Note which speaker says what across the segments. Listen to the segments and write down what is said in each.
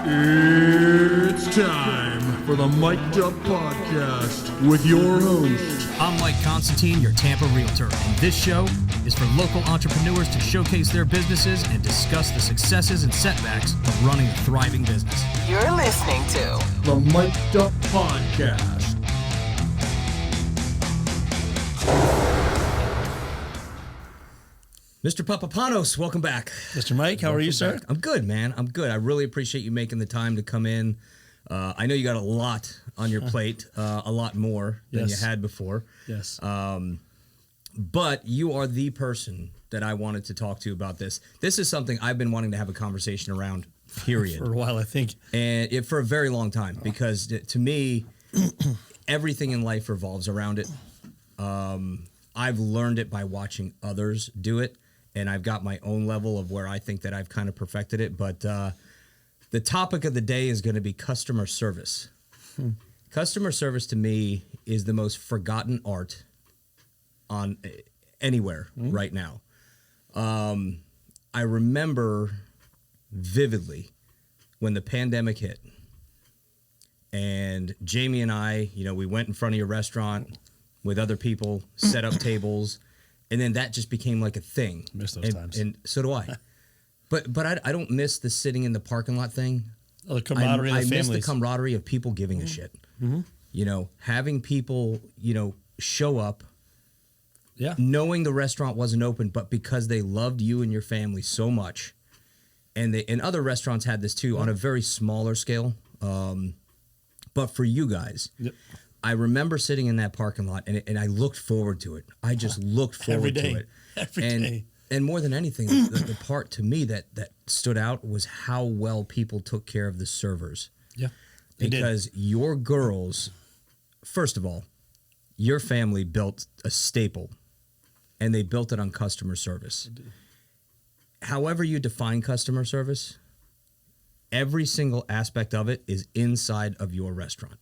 Speaker 1: It's time for the Mic'd Up Podcast with your host.
Speaker 2: I'm Mike Constantine, your Tampa Realtor, and this show is for local entrepreneurs to showcase their businesses and discuss the successes and setbacks of running a thriving business.
Speaker 3: You're listening to
Speaker 1: The Mic'd Up Podcast.
Speaker 2: Mr. Papapanos, welcome back.
Speaker 4: Mr. Mike, how are you, sir?
Speaker 2: I'm good, man. I'm good. I really appreciate you making the time to come in. I know you got a lot on your plate, a lot more than you had before.
Speaker 4: Yes.
Speaker 2: But you are the person that I wanted to talk to about this. This is something I've been wanting to have a conversation around, period.
Speaker 4: For a while, I think.
Speaker 2: And for a very long time, because to me, everything in life revolves around it. I've learned it by watching others do it, and I've got my own level of where I think that I've kind of perfected it. But the topic of the day is going to be customer service. Customer service to me is the most forgotten art on anywhere right now. I remember vividly when the pandemic hit, and Jamie and I, we went in front of your restaurant with other people, set up tables, and then that just became like a thing.
Speaker 4: Miss those times.
Speaker 2: And so do I. But I don't miss the sitting in the parking lot thing.
Speaker 4: Oh, the camaraderie of the
Speaker 2: I miss
Speaker 4: families.
Speaker 2: the camaraderie of people giving a shit. Having people, show up, knowing the restaurant wasn't open, but because they loved you and your family so much. And other restaurants had this too on a very smaller scale. But for you guys, I remember sitting in that parking lot and I looked forward to it. I just looked forward to it.
Speaker 4: Every day.
Speaker 2: And more than anything, the part to me that stood out was how well people took care of the servers.
Speaker 4: Yeah.
Speaker 2: Because your girls, first of all, your family built a staple, and they built it on customer service. However you define customer service, every single aspect of it is inside of your restaurant,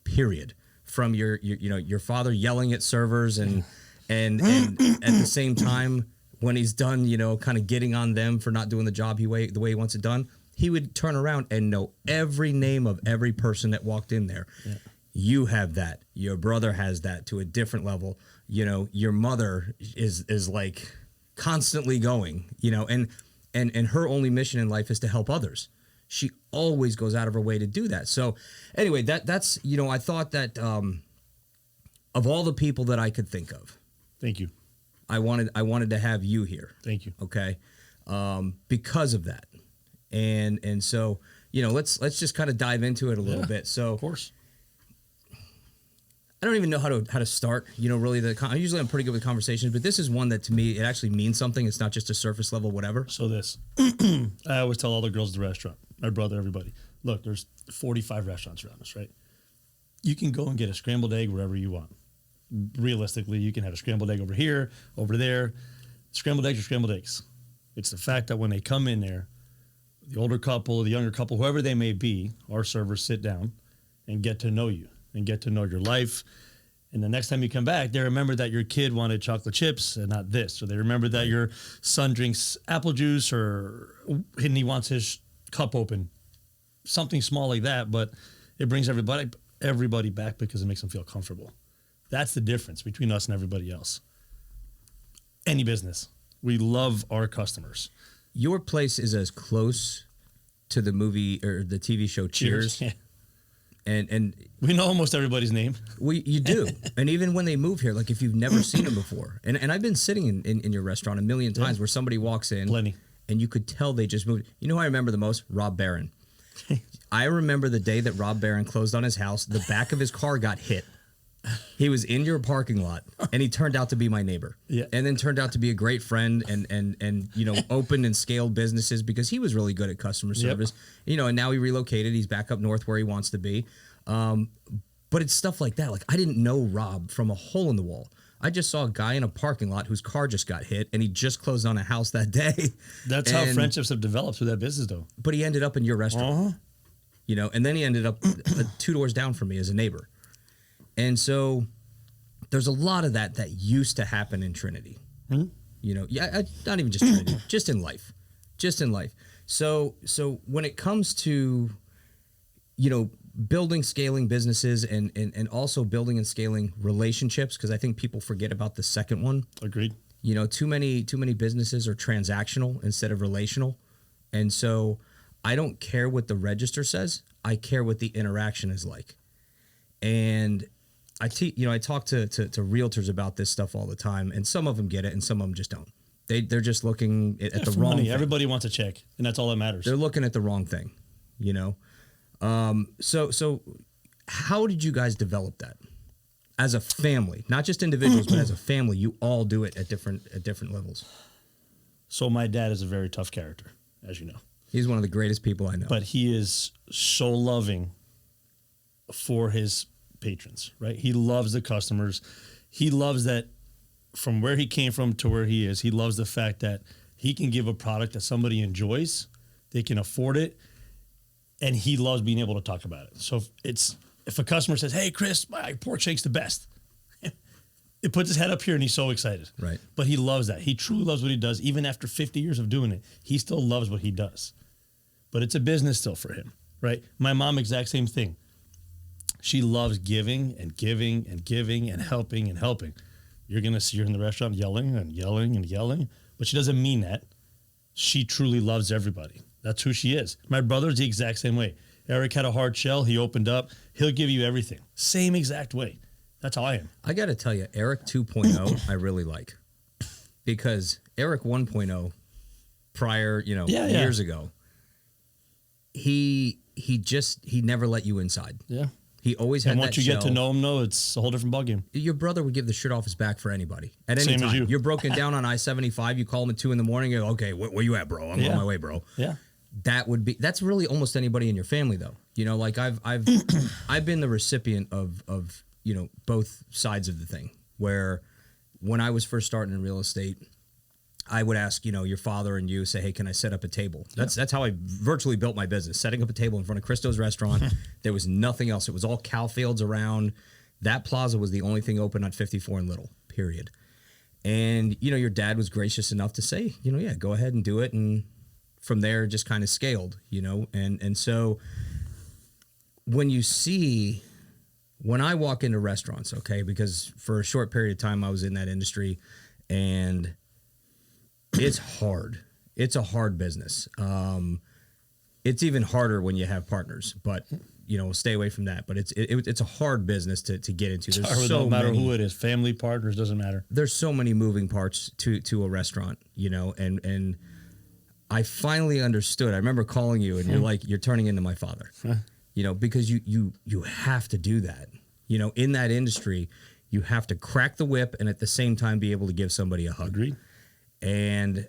Speaker 2: period. From your father yelling at servers and at the same time, when he's done, kind of getting on them for not doing the job the way he wants it done, he would turn around and know every name of every person that walked in there. Yeah. You have that. Your brother has that to a different level. Your mother is like constantly going, and her only mission in life is to help others. She always goes out of her way to do that. So anyway, that's I thought that of all the people that I could think of.
Speaker 4: Thank you.
Speaker 2: I wanted to have you here.
Speaker 4: Thank you.
Speaker 2: Okay. Because of that. And so, let's just kind of dive into it a little bit. So
Speaker 4: of course.
Speaker 2: I don't even know how to start, really usually I'm pretty good with conversations, but this is one that to me, it actually means something. It's not just a surface level, whatever.
Speaker 4: So I always tell all the girls at the restaurant, my brother, everybody, look, there's 45 restaurants around us, right? You can go and get a scrambled egg wherever you want. Realistically, you can have a scrambled egg over here, over there. Scrambled eggs are scrambled eggs. It's the fact that when they come in there, the older couple, the younger couple, whoever they may be, our servers sit down and get to know you and get to know your life. And the next time you come back, they remember that your kid wanted chocolate chips and not this. Or they remember that your son drinks apple juice and he wants his cup open. Something small like that, but it brings everybody back because it makes them feel comfortable. That's the difference between us and everybody else. Any business. We love our customers.
Speaker 2: Your place is as close to the movie or the TV show Cheers.
Speaker 4: Yeah.
Speaker 2: And
Speaker 4: we know almost everybody's name.
Speaker 2: You do. And even when they move here, like if you've never seen them before. And I've been sitting in your restaurant a million times where somebody walks in.
Speaker 4: Plenty.
Speaker 2: And you could tell they just moved. You know who I remember the most? Rob Barron. I remember the day that Rob Barron closed on his house, the back of his car got hit. He was in your parking lot, and he turned out to be my neighbor.
Speaker 4: Yeah.
Speaker 2: And then turned out to be a great friend and opened and scaled businesses because he was really good at customer service. Yep. And now he relocated. He's back up north where he wants to be. But it's stuff like that. Like, I didn't know Rob from a hole in the wall. I just saw a guy in a parking lot whose car just got hit, and he just closed on a house that day.
Speaker 4: That's how friendships have developed through that business, though.
Speaker 2: But he ended up in your restaurant. And then he ended up 2 doors down from me as a neighbor. And so there's a lot of that used to happen in Trinity. Not even just Trinity, just in life. So when it comes to building, scaling businesses and also building and scaling relationships, because I think people forget about the second one.
Speaker 4: Agreed.
Speaker 2: Too many businesses are transactional instead of relational. And so I don't care what the register says. I care what the interaction is like. And I talk to realtors about this stuff all the time, and some of them get it and some of them just don't. They're just looking at the wrong thing.
Speaker 4: Everybody wants a check, and that's all that matters.
Speaker 2: They're looking at the wrong thing, So how did you guys develop that as a family? Not just individuals, but as a family, you all do it at different levels.
Speaker 4: So my dad is a very tough character, as you know.
Speaker 2: He's one of the greatest people I know.
Speaker 4: But he is so loving for his patrons, right? He loves the customers. He loves that from where he came from to where he is. He loves the fact that he can give a product that somebody enjoys, they can afford it, and he loves being able to talk about it. So if a customer says, "Hey, Chris, my pork shake's the best," it puts his head up here and he's so excited.
Speaker 2: Right.
Speaker 4: But he loves that. He truly loves what he does. Even after 50 years of doing it, he still loves what he does. But it's a business still for him, right? My mom, exact same thing. She loves giving and giving and giving and helping and helping. You're going to see her in the restaurant yelling and yelling and yelling, but she doesn't mean that. She truly loves everybody. That's who she is. My brother's the exact same way. Eric had a hard shell. He opened up. He'll give you everything. Same exact way. That's how I am.
Speaker 2: I got to tell you, Eric 2.0, I really like. Because Eric 1.0, prior, years ago, he never let you inside.
Speaker 4: Yeah.
Speaker 2: He always had that.
Speaker 4: And once you get to know him, it's a whole different ballgame.
Speaker 2: Your brother would give the shirt off his back for anybody at any
Speaker 4: Same
Speaker 2: time.
Speaker 4: as you.
Speaker 2: You're broken down on I-75. You call him at 2 a.m. You go, "Okay, where you at, bro? I'm on my way, bro."
Speaker 4: Yeah.
Speaker 2: That's really almost anybody in your family, though. Like I've been the recipient of both sides of the thing. Where when I was first starting in real estate, I would ask, your father and you, say, "Hey, can I set up a table?" That's how I virtually built my business, setting up a table in front of Christo's restaurant. There was nothing else. It was all cow fields around. That plaza was the only thing open on 54 and Little, period. And, your dad was gracious enough to say, yeah, go ahead and do it. And from there, just kind of scaled, And so when I walk into restaurants, okay, because for a short period of time I was in that industry, and it's hard. It's a hard business. It's even harder when you have partners, but stay away from that. But it's a hard business to get into. There's
Speaker 4: no matter who it is, family, partners, doesn't matter.
Speaker 2: There's so many moving parts to a restaurant, and I finally understood. I remember calling you, and you're like, "You're turning into my father," because you have to do that. In that industry, you have to crack the whip and at the same time be able to give somebody a hug.
Speaker 4: Agreed.
Speaker 2: And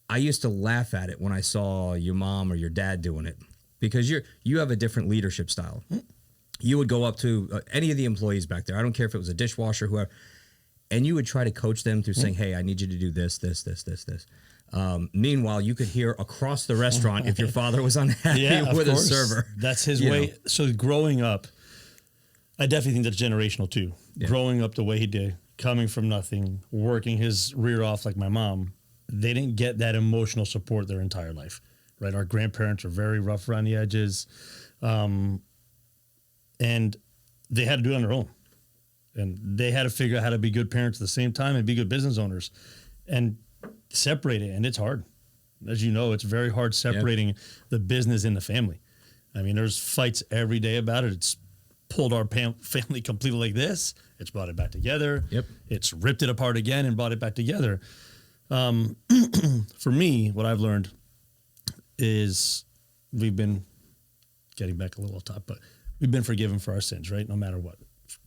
Speaker 2: I used to laugh at it when I saw your mom or your dad doing it, because you have a different leadership style. You would go up to any of the employees back there. I don't care if it was a dishwasher, whoever, and you would try to coach them through saying, "Hey, I need you to do this, this, this, this, this." Meanwhile, you could hear across the restaurant if your father was unhappy with a server.
Speaker 4: That's his way. So growing up, I definitely think that's generational too. Yeah. Growing up the way he did, coming from nothing, working his rear off like my mom, they didn't get that emotional support their entire life, right? Our grandparents are very rough around the edges, and they had to do it on their own. And they had to figure out how to be good parents at the same time and be good business owners and separate it. And it's hard. As you know, it's very hard separating the business and the family. I mean, there's fights every day about it. It's pulled our family completely like this. It's brought it back together.
Speaker 2: Yep.
Speaker 4: It's ripped it apart again and brought it back together. For me, what I've learned is we've been getting back a little off top, but we've been forgiven for our sins, right? No matter what.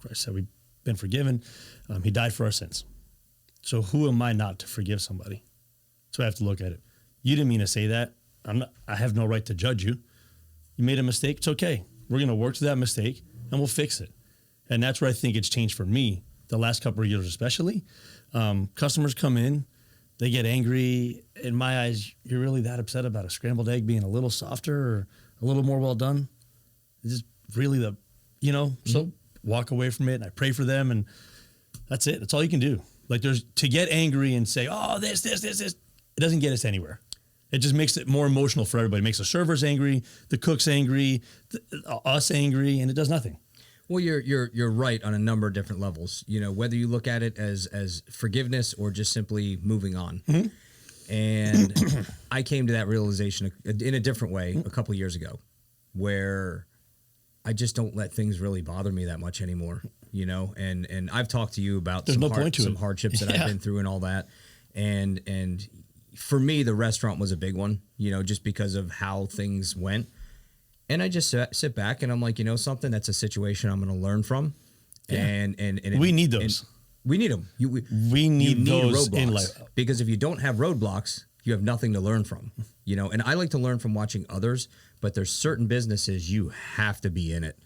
Speaker 4: Christ said we've been forgiven. He died for our sins. So who am I not to forgive somebody? So I have to look at it. You didn't mean to say that. I have no right to judge you. You made a mistake. It's okay. We're going to work through that mistake and we'll fix it. And that's where I think it's changed for me the last couple of years, especially. Customers come in, they get angry. In my eyes, you're really that upset about a scrambled egg being a little softer or a little more well done? It's just really so walk away from it and I pray for them and that's it. That's all you can do. Like to get angry and say, "Oh, this. It doesn't get us anywhere. It just makes it more emotional for everybody. It makes the servers angry, the cooks angry, us angry, and it does nothing.
Speaker 2: Well, you're right on a number of different levels. You know, whether you look at it as forgiveness or just simply moving on. And I came to that realization in a different way a couple of years ago, where I just don't let things really bother me that much anymore. You know, and I've talked to you about some hardships that I've been through and all that, and for me, the restaurant was a big one. You know, just because of how things went. And I just sit back and I'm like, you know, something that's a situation I'm going to learn from. Yeah. And
Speaker 4: we need those.
Speaker 2: We need them.
Speaker 4: We need those
Speaker 2: roadblocks,
Speaker 4: in life.
Speaker 2: because if you don't have roadblocks, you have nothing to learn from. You know, and I like to learn from watching others, but there's certain businesses you have to be in it.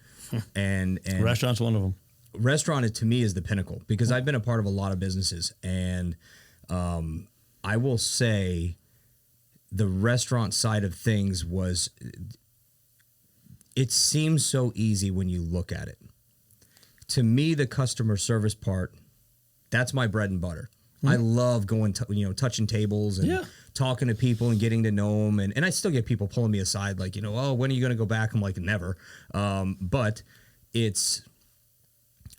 Speaker 2: And
Speaker 4: restaurant's one of them.
Speaker 2: Restaurant to me is the pinnacle, because I've been a part of a lot of businesses, and I will say the restaurant side of things was. It seems so easy when you look at it. To me, the customer service part, that's my bread and butter. I love going, touching tables and talking to people and getting to know them. And I still get people pulling me aside, like, oh, when are you going to go back? I'm like, never. But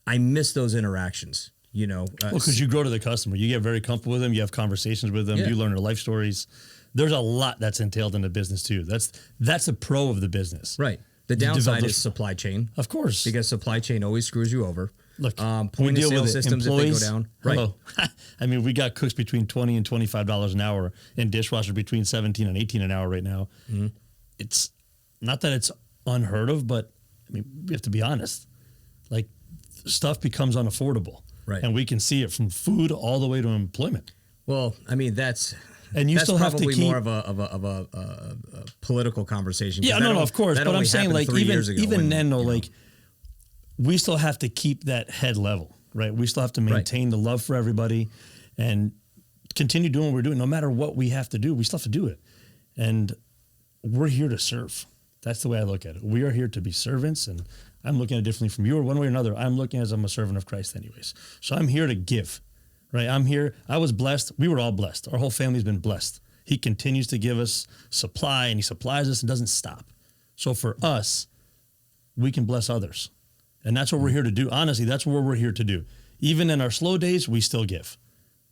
Speaker 2: I miss those interactions,
Speaker 4: because you grow to the customer. You get very comfortable with them. You have conversations with them. You learn their life stories. There's a lot that's entailed in the business too. That's a pro of the business.
Speaker 2: Right. The downside is supply chain.
Speaker 4: Of course.
Speaker 2: Because supply chain always screws you over.
Speaker 4: Look,
Speaker 2: point of sale systems, employees, if they go down. Right.
Speaker 4: Hello. I mean, we got cooks between $20 and $25 an hour and dishwashers between $17 and $18 an hour right now. Mm-hmm. It's not that it's unheard of, but I mean, we have to be honest. Like, stuff becomes unaffordable. Right. And we can see it from food all the way to employment.
Speaker 2: Well, I mean, that's
Speaker 4: still have to keep
Speaker 2: more of a political conversation.
Speaker 4: Yeah, no, of course. But I'm saying, like, even then, like, we still have to keep that head level, right? We still have to maintain the love for everybody and continue doing what we're doing. No matter what we have to do, we still have to do it. And we're here to serve. That's the way I look at it. We are here to be servants, and I'm looking at it differently from you, or one way or another. I'm looking as I'm a servant of Christ anyways. So I'm here to give. Right, I'm here. I was blessed. We were all blessed. Our whole family's been blessed. He continues to give us supply, and he supplies us and doesn't stop. So for us, we can bless others. And that's what we're here to do. Honestly, that's what we're here to do. Even in our slow days, we still give.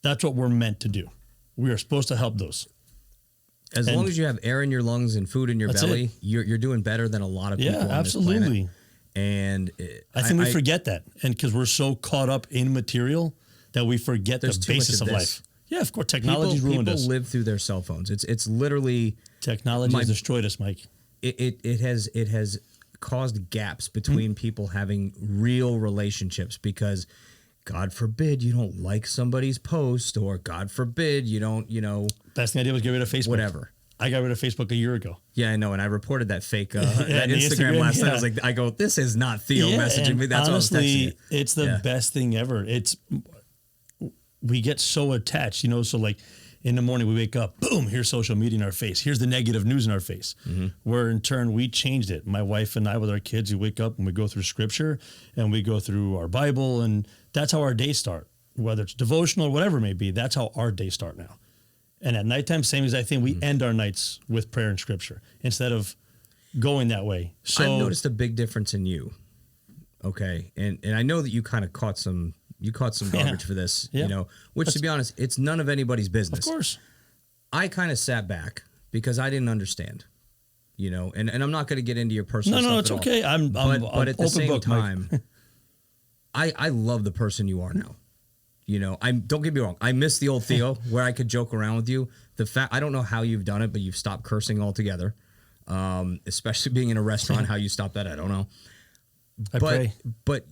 Speaker 4: That's what we're meant to do. We are supposed to help those.
Speaker 2: As long as you have air in your lungs and food in your belly, you're doing better than a lot of people on this planet. And
Speaker 4: I think we forget that. And because we're so caught up in material that we forget the basis of life. Yeah, of course. Technology's ruined us.
Speaker 2: People live through their cell phones. It's literally
Speaker 4: technology has destroyed us, Mike.
Speaker 2: It has caused gaps between people having real relationships, because God forbid you don't like somebody's post, or God forbid you don't,
Speaker 4: Best thing I did was get rid of Facebook.
Speaker 2: Whatever.
Speaker 4: I got rid of Facebook a year ago.
Speaker 2: Yeah, I know, and I reported that fake that Instagram last night. I was like, this is not Theo messaging me. That's honestly,
Speaker 4: what I was texting you. It's the best thing ever. We get so attached, so like in the morning we wake up, boom, here's social media in our face. Here's the negative news in our face. Mm-hmm. Where in turn we changed it. My wife and I with our kids, we wake up and we go through scripture and we go through our Bible, and that's how our days start. Whether it's devotional or whatever it may be, that's how our days start now. And at nighttime, same as I think, we end our nights with prayer and scripture instead of going that way. So
Speaker 2: I've noticed a big difference in you. Okay. And I know that you kind of caught some garbage for this, which to be honest, it's none of anybody's business.
Speaker 4: Of course.
Speaker 2: I kind of sat back because I didn't understand, and I'm not going to get into your personal stuff.
Speaker 4: No, it's okay.
Speaker 2: But at the same time, I love the person you are now. Don't get me wrong. I miss the old Theo where I could joke around with you. I don't know how you've done it, but you've stopped cursing altogether. Especially being in a restaurant, how you stopped that, I don't know.
Speaker 4: I pray.
Speaker 2: But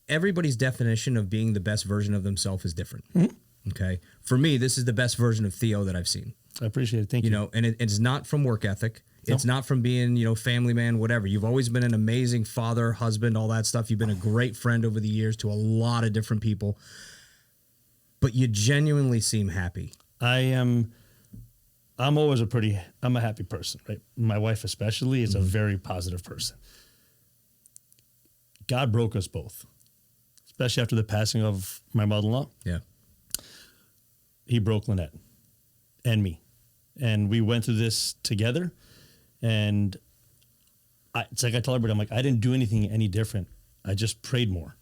Speaker 2: everybody's definition of being the best version of themselves is different. Mm-hmm. Okay. For me, this is the best version of Theo that I've seen.
Speaker 4: I appreciate it. Thank you.
Speaker 2: And it's not from work ethic. It's not from being, family man, whatever. You've always been an amazing father, husband, all that stuff. You've been a great friend over the years to a lot of different people. But you genuinely seem happy.
Speaker 4: I'm always I'm a happy person, right? My wife especially is a very positive person. God broke us both, especially after the passing of my mother-in-law.
Speaker 2: Yeah.
Speaker 4: He broke Lynette and me. and we went through this together. And it's like I tell everybody, I'm like, I didn't do anything any different. I just prayed more.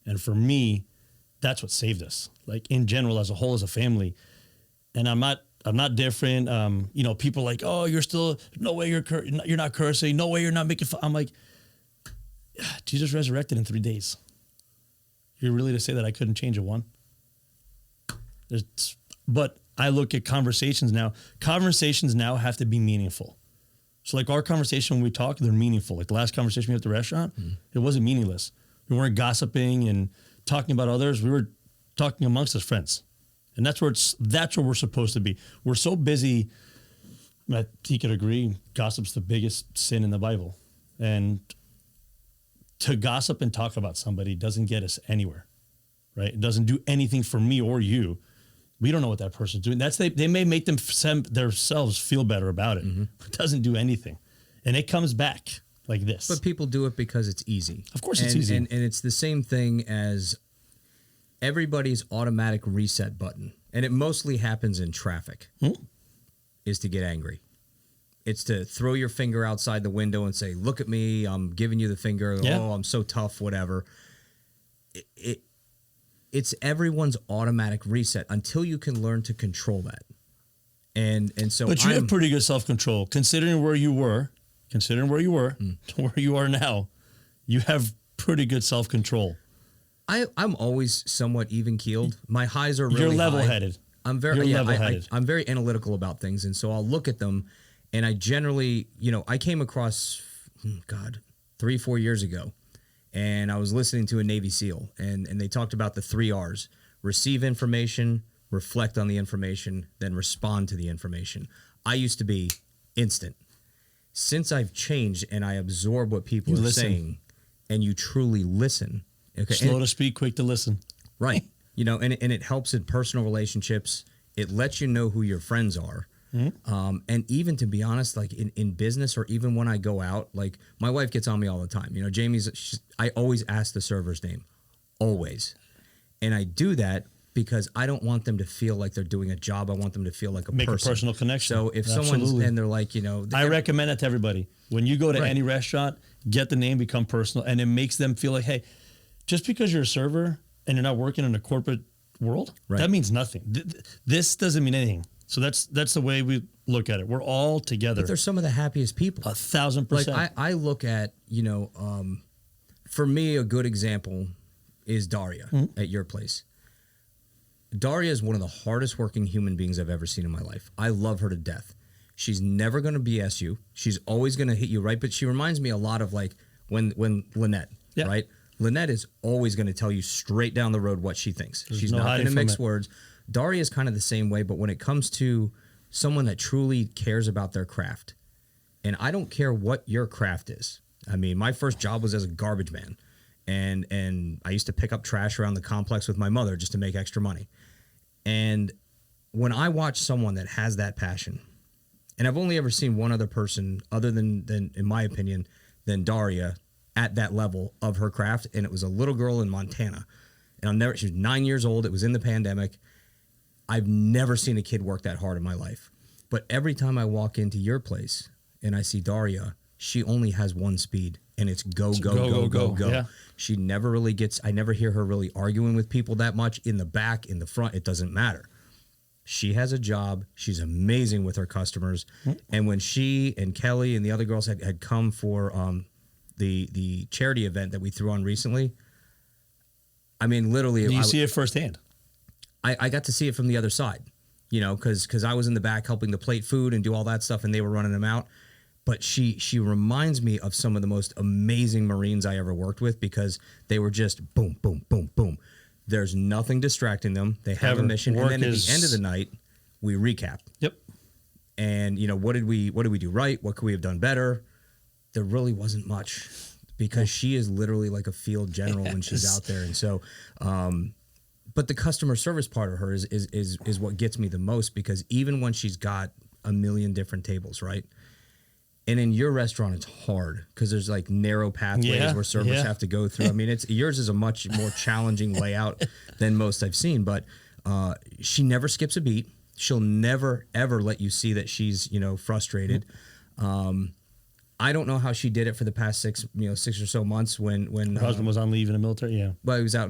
Speaker 4: And for me, that's what saved us. Like in general, as a whole, as a family. And I'm not different. You know, people are like, oh, you're still, no way you're not cursing. No way you're not making fun. I'm like, Jesus resurrected in 3 days. You're really to say that I couldn't change it one? But I look at conversations now. Conversations now have to be meaningful. So like our conversation when we talk, they're meaningful. Like the last conversation we had at the restaurant, it wasn't meaningless. We weren't gossiping and talking about others. We were talking amongst us friends. And that's where we're supposed to be. We're so busy. He could agree. Gossip's the biggest sin in the Bible. And to gossip and talk about somebody doesn't get us anywhere, right? It doesn't do anything for me or you. We don't know what that person's doing. They may make themselves feel better about it. It doesn't do anything. And it comes back like this.
Speaker 2: But people do it because it's easy.
Speaker 4: Of course it's easy.
Speaker 2: And it's the same thing as everybody's automatic reset button. And it mostly happens in traffic, is to get angry. It's to throw your finger outside the window and say, look at me, I'm giving you the finger.
Speaker 4: Yeah.
Speaker 2: Oh, I'm so tough, whatever. It's everyone's automatic reset until you can learn to control that. And so
Speaker 4: But you have pretty good self-control. Considering where you were to where you are now, you have pretty good self-control.
Speaker 2: I'm always somewhat even-keeled. My highs are really
Speaker 4: You're level-headed.
Speaker 2: High. I'm very analytical about things, and so I'll look at them, and I generally, I came across, 3-4 years ago, and I was listening to a Navy SEAL, and they talked about the 3 R's: receive information, reflect on the information, then respond to the information. I used to be instant. Since I've changed and I absorb what people are saying, and you truly listen. Okay.
Speaker 4: Slow to speak, quick to listen.
Speaker 2: Right. And it helps in personal relationships. It lets you know who your friends are. And even to be honest, like in business or even when I go out, like my wife gets on me all the time. I always ask the server's name. Always. And I do that because I don't want them to feel like they're doing a job. I want them to feel like
Speaker 4: Make a personal connection.
Speaker 2: So if someone's, and they're like,
Speaker 4: I recommend that to everybody. When you go to any restaurant, get the name, become personal, and it makes them feel like, hey, just because you're a server and you're not working in a corporate world, that means nothing. This doesn't mean anything. So that's the way we look at it. We're all together.
Speaker 2: But they're some of the happiest people.
Speaker 4: 1,000%.
Speaker 2: Like I look at, for me, a good example is Daria at your place. Daria is one of the hardest working human beings I've ever seen in my life. I love her to death. She's never going to BS you. She's always going to hit you right. But she reminds me a lot of like when Lynette, right? Lynette is always going to tell you straight down the road what she thinks. She's not going to mix words. Daria is kind of the same way, but when it comes to someone that truly cares about their craft, and I don't care what your craft is. I mean, my first job was as a garbage man, and I used to pick up trash around the complex with my mother just to make extra money. And when I watch someone that has that passion, and I've only ever seen one other person other than in my opinion, than Daria at that level of her craft, and it was a little girl in Montana. And she was 9 years old. It was in the pandemic. I've never seen a kid work that hard in my life. But every time I walk into your place and I see Daria, she only has one speed, and it's go.
Speaker 4: Yeah.
Speaker 2: She never really I never hear her really arguing with people that much in the back, in the front. It doesn't matter. She has a job. She's amazing with her customers. And when she and Kelly and the other girls had come for the charity event that we threw on recently, I mean, literally.
Speaker 4: You see it firsthand.
Speaker 2: I got to see it from the other side, because I was in the back helping to plate food and do all that stuff, and they were running them out. But she reminds me of some of the most amazing Marines I ever worked with, because they were just boom, boom, boom, boom. There's nothing distracting them. They have a mission, and then at the end of the night, we recap.
Speaker 4: Yep.
Speaker 2: And what did we do right? What could we have done better? There really wasn't much, because she is literally like a field general when she's out there, and so. But the customer service part of her is what gets me the most, because even when she's got a million different tables, right? And in your restaurant, it's hard because there's like narrow pathways where servers have to go through. I mean, yours is a much more challenging layout than most I've seen, but she never skips a beat. She'll never ever let you see that she's, frustrated. I don't know how she did it for the past 6 or so months when
Speaker 4: Her husband was on leave in the military. Yeah.
Speaker 2: Well, he was out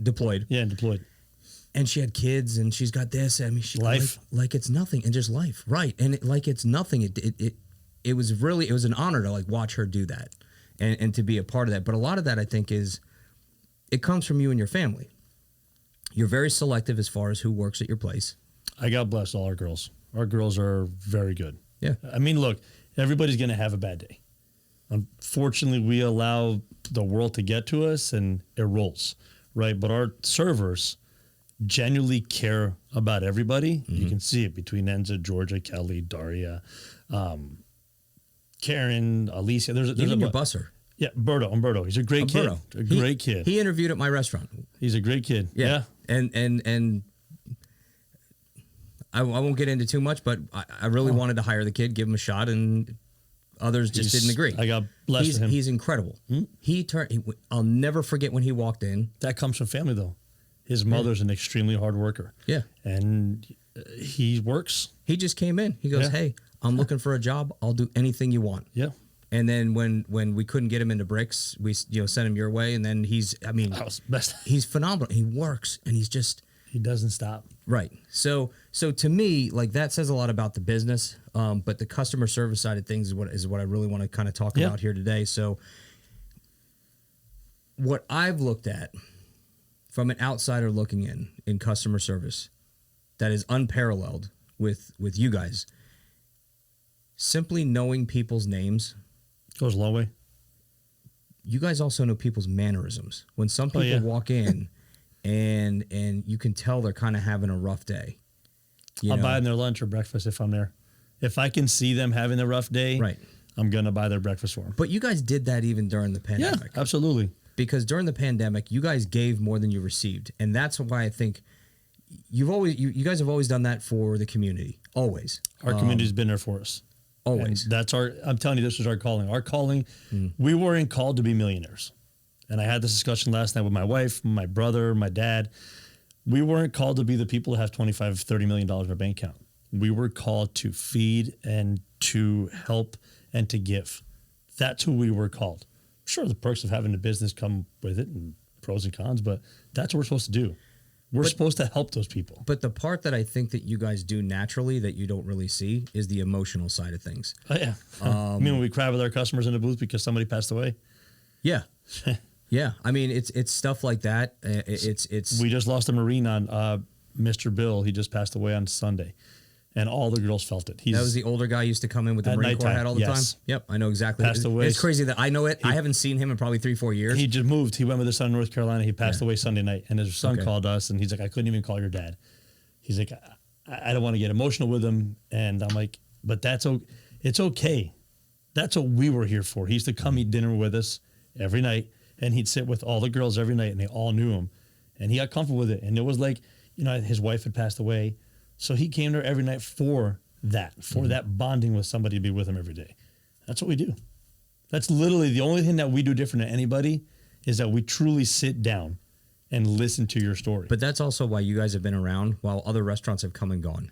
Speaker 2: deployed.
Speaker 4: Yeah, deployed.
Speaker 2: And she had kids, and she's got this. I mean,
Speaker 4: Life.
Speaker 2: like it's nothing, and just life, right? And like it's nothing. It was an honor to like watch her do that, and to be a part of that. But a lot of that, I think, it comes from you and your family. You're very selective as far as who works at your place.
Speaker 4: I got blessed all our girls. Our girls are very good.
Speaker 2: Yeah.
Speaker 4: I mean, look, everybody's going to have a bad day. Unfortunately, we allow the world to get to us and it rolls, right? But our servers genuinely care about everybody. Mm-hmm. You can see it between Enza, Georgia, Kelly, Daria, Karen, Alicia. There's
Speaker 2: even your busser.
Speaker 4: Yeah, Umberto. He's a great kid. Great kid.
Speaker 2: He interviewed at my restaurant.
Speaker 4: He's a great kid. Yeah.
Speaker 2: And I won't get into too much, but I really wanted to hire the kid, give him a shot, and others just didn't agree.
Speaker 4: I got blessed with him.
Speaker 2: He's incredible. Hmm? I'll never forget when he walked in.
Speaker 4: That comes from family, though. His mother's an extremely hard worker.
Speaker 2: Yeah.
Speaker 4: And he works.
Speaker 2: He just came in. He goes, hey, I'm looking for a job. I'll do anything you want.
Speaker 4: Yeah.
Speaker 2: And then when we couldn't get him into bricks, we sent him your way. And then he's phenomenal. He works, and
Speaker 4: he doesn't stop.
Speaker 2: Right. So to me, like, that says a lot about the business. But the customer service side of things is what I really want to kind of talk about here today. So what I've looked at from an outsider looking in customer service that is unparalleled with you guys, simply knowing people's names
Speaker 4: goes a long way.
Speaker 2: You guys also know people's mannerisms. When some people walk in and you can tell they're kind of having a rough day.
Speaker 4: I'll buy them their lunch or breakfast if I'm there. If I can see them having a rough day,
Speaker 2: right,
Speaker 4: I'm going to buy their breakfast for them.
Speaker 2: But you guys did that even during the pandemic.
Speaker 4: Yeah, absolutely.
Speaker 2: Because during the pandemic, you guys gave more than you received. And that's why I think you guys have always done that for the community. Always.
Speaker 4: Our community's been there for us.
Speaker 2: Always.
Speaker 4: And I'm telling you, this is our calling. Our calling, we weren't called to be millionaires. And I had this discussion last night with my wife, my brother, my dad. We weren't called to be the people that have $25, $30 million in our bank account. We were called to feed and to help and to give. That's who we were called. Sure, the perks of having a business come with it and pros and cons, but that's what we're supposed to do. We're supposed to help those people.
Speaker 2: But the part that I think that you guys do naturally that you don't really see is the emotional side of things.
Speaker 4: Oh, yeah. I mean, when we cry with our customers in the booth because somebody passed away.
Speaker 2: Yeah. Yeah. I mean, it's stuff like that. It's
Speaker 4: We just lost a Marine on Mr. Bill. He just passed away on Sunday. And all the girls felt it.
Speaker 2: That was the older guy who used to come in with the Marine Corps hat all the time? Yep, I know exactly.
Speaker 4: Passed away.
Speaker 2: It's crazy that I know it. I haven't seen him in probably 3-4 years.
Speaker 4: He just moved. He went with his son in North Carolina. He passed away Sunday night. And his son called us, and he's like, I couldn't even call your dad. He's like, I don't want to get emotional with him. And I'm like, but it's okay. That's what we were here for. He used to come eat dinner with us every night, and he'd sit with all the girls every night, and they all knew him. And he got comfortable with it. And it was like, his wife had passed away. So he came there every night for that bonding with somebody to be with him every day. That's what we do. That's literally the only thing that we do different than anybody is that we truly sit down and listen to your story.
Speaker 2: But that's also why you guys have been around while other restaurants have come and gone.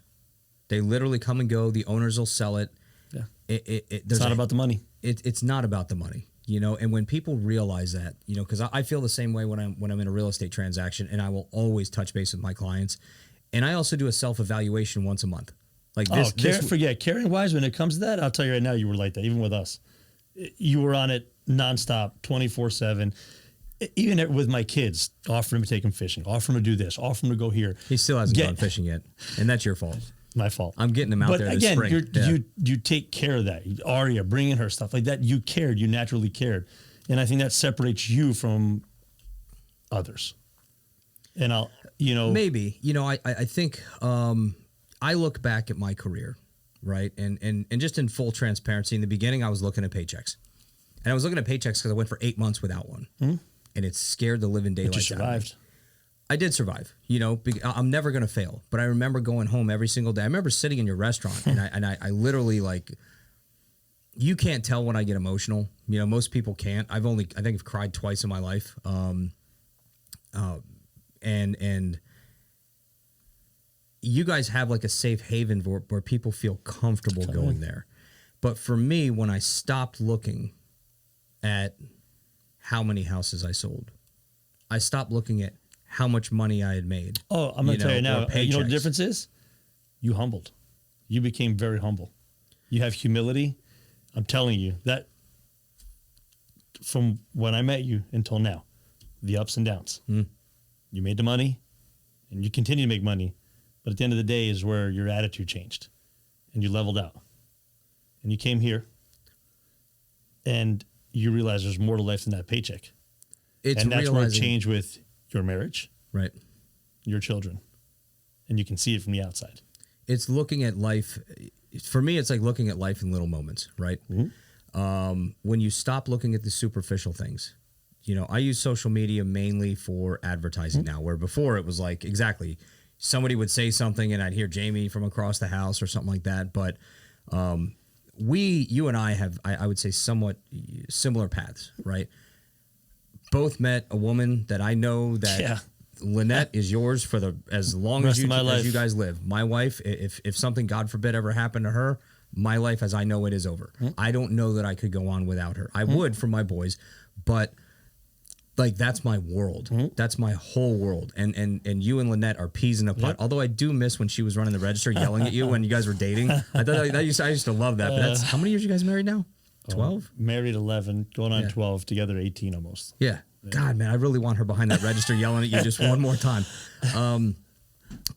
Speaker 2: They literally come and go. The owners will sell it.
Speaker 4: Yeah. It's not about the money.
Speaker 2: It's not about the money, and when people realize that, because I feel the same way when I'm in a real estate transaction, and I will always touch base with my clients. And I also do a self-evaluation once a month. Like this.
Speaker 4: Forget Karen Wise. When it comes to that, I'll tell you right now, you were like that, even with us. You were on it nonstop, 24/7. Even with my kids, offering to take them fishing, offering to do this, offering to go here.
Speaker 2: He still hasn't gone fishing yet, and that's your fault.
Speaker 4: My fault.
Speaker 2: I'm getting him out there this spring.
Speaker 4: But again, you take care of that. Aria, bringing her stuff like that, you cared. You naturally cared, and I think that separates you from others. And
Speaker 2: maybe I think. I look back at my career, right? And just in full transparency, in the beginning, I was looking at paychecks. And I was looking at paychecks because I went for 8 months without one. Mm-hmm. And it scared the living daylights out of me. But you survived. I did survive. I'm never going to fail. But I remember going home every single day. I remember sitting in your restaurant, and I literally, like, you can't tell when I get emotional. Most people can't. I think I've cried twice in my life. And you guys have like a safe haven where people feel comfortable going there. But for me, when I stopped looking at how many houses I sold, I stopped looking at how much money I had made.
Speaker 4: Oh, I'm going to tell you now. You know what the
Speaker 2: paychecks.
Speaker 4: difference is? You humbled. You became very humble. You have humility. I'm telling you that from when I met you until now, the ups and downs. You made the money and you continue to make money. But at the end of the day is where your attitude changed and you leveled out. And you came here and you realize there's more to life than that paycheck. And that's where it changed with your marriage,
Speaker 2: right?
Speaker 4: Your children. And you can see it from the outside.
Speaker 2: It's looking at life. For me, it's like looking at life in little moments, right? When you stop looking at the superficial things, you know, I use social media mainly for advertising now, where before it was like, exactly, somebody would say something and I'd hear Jamie from across the house or something like that. But you and I have, I would say, somewhat similar paths, right? Both met a woman that I know that Lynette is yours for as long as you guys live. My wife, if something, God forbid, ever happened to her, my life as I know it is over. I don't know that I could go on without her. I would for my boys, but like that's my world. That's my whole world. And you and Lynette are peas in a pod. Although I do miss when she was running the register yelling at you when you guys were dating. I used to love that. But that's how many years you guys married now? 12?
Speaker 4: Married 11, going on 12, together 18 almost.
Speaker 2: Yeah. God, man, I really want her behind that register yelling at you just one more time.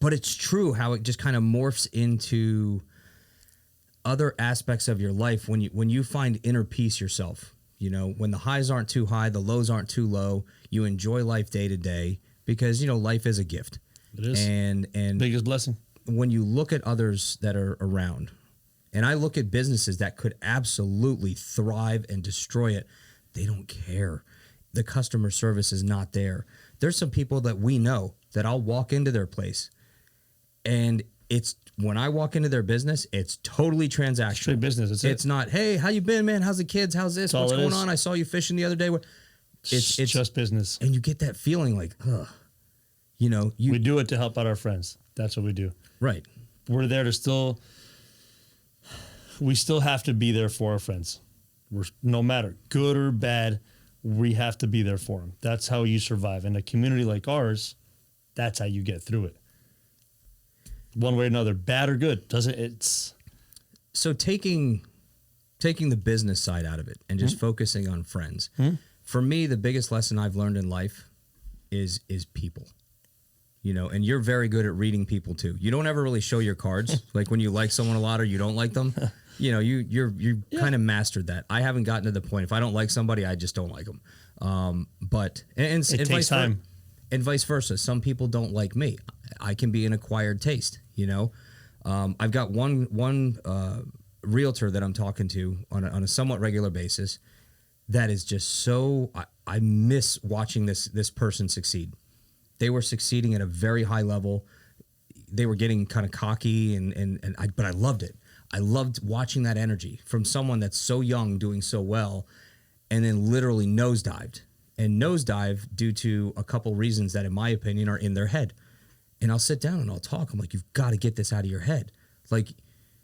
Speaker 2: But it's true how it just kind of morphs into other aspects of your life when you find inner peace yourself. You know, when the highs aren't too high, the lows aren't too low, you enjoy life day to day because, you know, life is a gift.
Speaker 4: It is.
Speaker 2: And
Speaker 4: biggest blessing.
Speaker 2: When you look at others that are around, and I look at businesses that could absolutely thrive and destroy it, they don't care. The customer service is not there. There's some people that we know that I'll walk into their place and it's when I walk into their business, it's totally transactional.
Speaker 4: Straight business.
Speaker 2: It's not, hey, how you been, man? How's the kids? How's this? What's going on? I saw you fishing the other day.
Speaker 4: It's just business.
Speaker 2: And you get that feeling like, you know,
Speaker 4: we do it to help out our friends. That's what we do.
Speaker 2: Right.
Speaker 4: We're there to we still have to be there for our friends. No matter good or bad, we have to be there for them. That's how you survive. In a community like ours, that's how you get through it. One way or another, bad or good,
Speaker 2: so taking the business side out of it and just focusing on friends. For me, the biggest lesson I've learned in life is people. You know, and you're very good at reading people too. You don't ever really show your cards, like when you like someone a lot or you don't like them. You know, you kind of mastered that. I haven't gotten to the point. If I don't like somebody, I just don't like them. But vice versa. Some people don't like me. I can be an acquired taste. You know, I've got one realtor that I'm talking to on a somewhat regular basis. That is just so I miss watching this person succeed. They were succeeding at a very high level. They were getting kind of cocky but I loved it. I loved watching that energy from someone that's so young doing so well and then literally nosedived due to a couple reasons that in my opinion are in their head. And I'll sit down and I'll talk. I'm like, you've got to get this out of your head. Like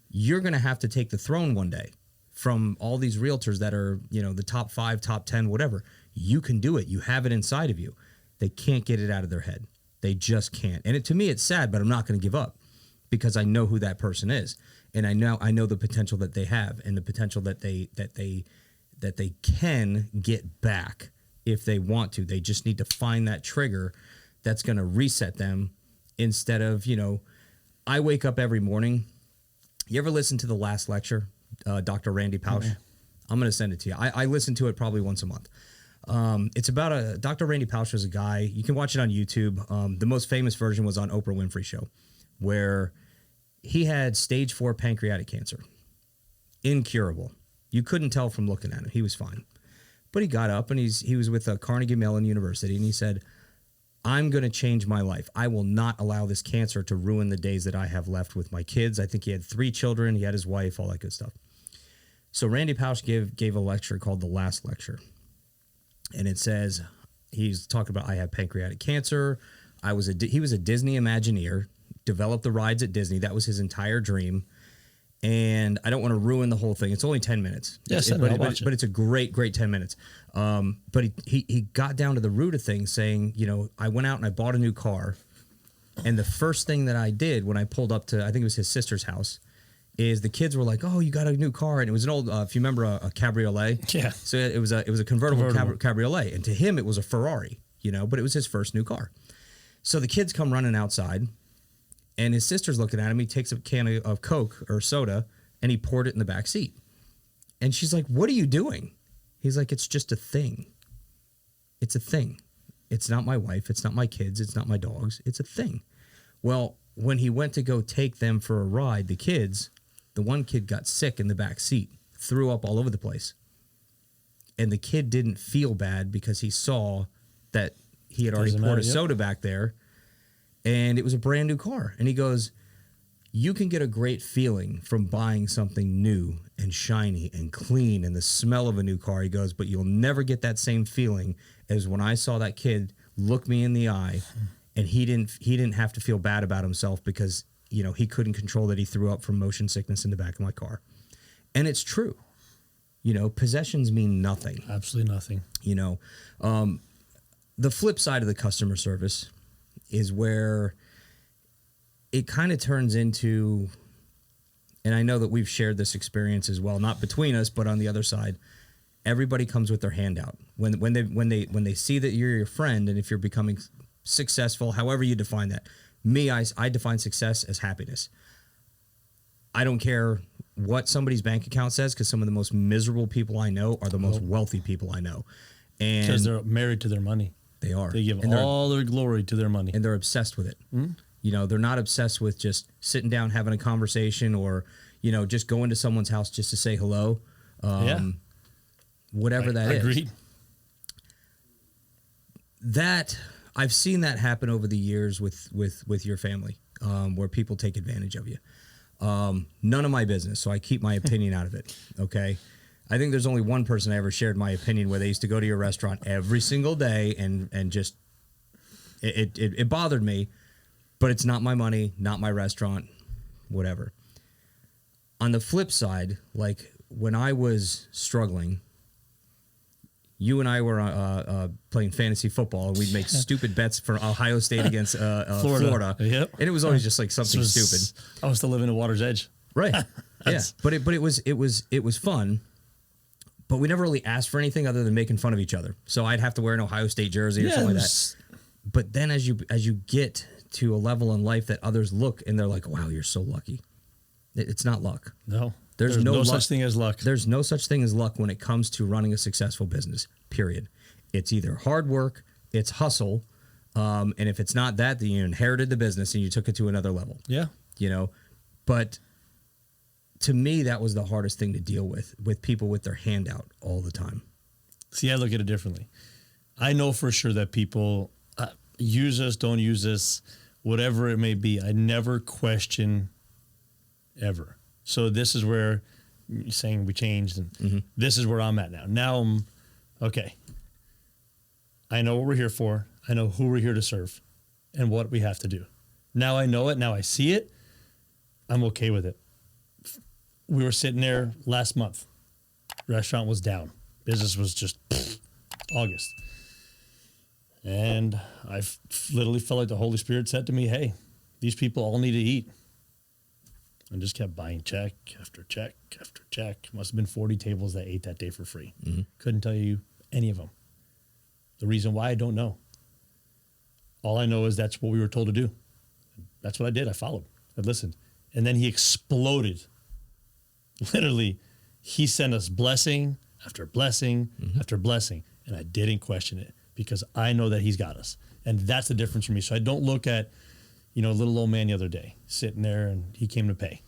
Speaker 2: you're going to have to take the throne one day from all these realtors that are, you know, the top 5, top 10, whatever. You can do it. You have it inside of you. They can't get it out of their head. They just can't. And to me, it's sad, but I'm not going to give up because I know who that person is. And I know the potential that they have and the potential that they can get back if they want to. They just need to find that trigger that's going to reset them instead of, you know, I wake up every morning. You ever listen to the last lecture, Dr. Randy Pausch? Mm-hmm. I'm going to send it to you. I listen to it probably once a month. It's about Dr. Randy Pausch is a guy. You can watch it on YouTube. The most famous version was on Oprah Winfrey Show, where he had stage 4 pancreatic cancer, incurable. You couldn't tell from looking at him. He was fine, but he got up and he was with Carnegie Mellon University, and he said, "I'm going to change my life. I will not allow this cancer to ruin the days that I have left with my kids." I think he had 3 children. He had his wife, all that good stuff. So Randy Pausch gave a lecture called The Last Lecture. And it says, he's talking about, I have pancreatic cancer. He was a Disney Imagineer, develop the rides at Disney. That was his entire dream. And I don't want to ruin the whole thing. It's only 10 minutes.
Speaker 4: Yes,
Speaker 2: but it's a great 10 minutes. But he got down to the root of things saying, you know, I went out and I bought a new car. And the first thing that I did when I pulled up to, I think it was his sister's house, is the kids were like, "Oh, you got a new car," and it was an old, if you remember, a cabriolet.
Speaker 4: Yeah.
Speaker 2: So it was a convertible. Cabriolet, and to him it was a Ferrari, you know, but it was his first new car. So the kids come running outside, and his sister's looking at him. He takes a can of Coke or soda, and he poured it in the back seat. And she's like, "What are you doing?" He's like, "It's just a thing. It's a thing. It's not my wife. It's not my kids. It's not my dogs. It's a thing." Well, when he went to go take them for a ride, the kids, the one kid got sick in the back seat, threw up all over the place. And the kid didn't feel bad because he saw that he had already poured a soda back there, and it was a brand new car. And he goes, "You can get a great feeling from buying something new and shiny and clean and the smell of a new car." He goes, "But you'll never get that same feeling as when I saw that kid look me in the eye, and he didn't have to feel bad about himself because, you know, he couldn't control that he threw up from motion sickness in the back of my car." And it's true. You know, possessions mean nothing.
Speaker 4: Absolutely nothing.
Speaker 2: You know, the flip side of the customer service is where it kind of turns into, and I know that we've shared this experience as well, not between us, but on the other side, everybody comes with their hand out. When they see that you're your friend, and if you're becoming successful, however you define that. Me, I define success as happiness. I don't care what somebody's bank account says, because some of the most miserable people I know are the most wealthy people I know. And
Speaker 4: because they're married to their money.
Speaker 2: They are.
Speaker 4: They give all their glory to their money.
Speaker 2: And they're obsessed with it. Mm-hmm. You know, they're not obsessed with just sitting down, having a conversation, or, you know, just going to someone's house just to say hello. Whatever that is.
Speaker 4: Agreed.
Speaker 2: That I've seen that happen over the years with your family, where people take advantage of you. None of my business, so I keep my opinion out of it. Okay, I think there's only one person I ever shared my opinion where they used to go to your restaurant every single day, and just it bothered me, but it's not my money, not my restaurant, whatever. On the flip side, like when I was struggling, you and I were playing fantasy football, and we'd make stupid bets for Ohio State against Florida.
Speaker 4: Yep.
Speaker 2: And it was always just like something stupid.
Speaker 4: I was still living at Water's Edge.
Speaker 2: Right. Yeah. But it was fun. But we never really asked for anything other than making fun of each other. So I'd have to wear an Ohio State jersey or something like that. But then as you get to a level in life that others look and they're like, "Wow, you're so lucky." It's not luck.
Speaker 4: No.
Speaker 2: There's no
Speaker 4: such thing as luck.
Speaker 2: There's no such thing as luck when it comes to running a successful business, period. It's either hard work, it's hustle, and if it's not that, then you inherited the business and you took it to another level.
Speaker 4: Yeah.
Speaker 2: You know, but to me, that was the hardest thing to deal with people with their hand out all the time.
Speaker 4: See, I look at it differently. I know for sure that people use us, don't use us, whatever it may be. I never question ever. So this is where you're saying we changed, and this is where I'm at now. Now I'm okay. I know what we're here for. I know who we're here to serve and what we have to do. Now I know it. Now I see it. I'm okay with it. We were sitting there last month. Restaurant was down. Business was just August. And I literally felt like the Holy Spirit said to me, "Hey, these people all need to eat." And just kept buying check after check after check. Must have been 40 tables that ate that day for free. Mm-hmm. Couldn't tell you any of them. The reason why, I don't know. All I know is that's what we were told to do. That's what I did. I followed. I listened. And then he exploded. Literally, he sent us blessing after blessing after blessing. And I didn't question it because I know that he's got us. And that's the difference for me. So I don't look at, little old man the other day sitting there, and he came to pay.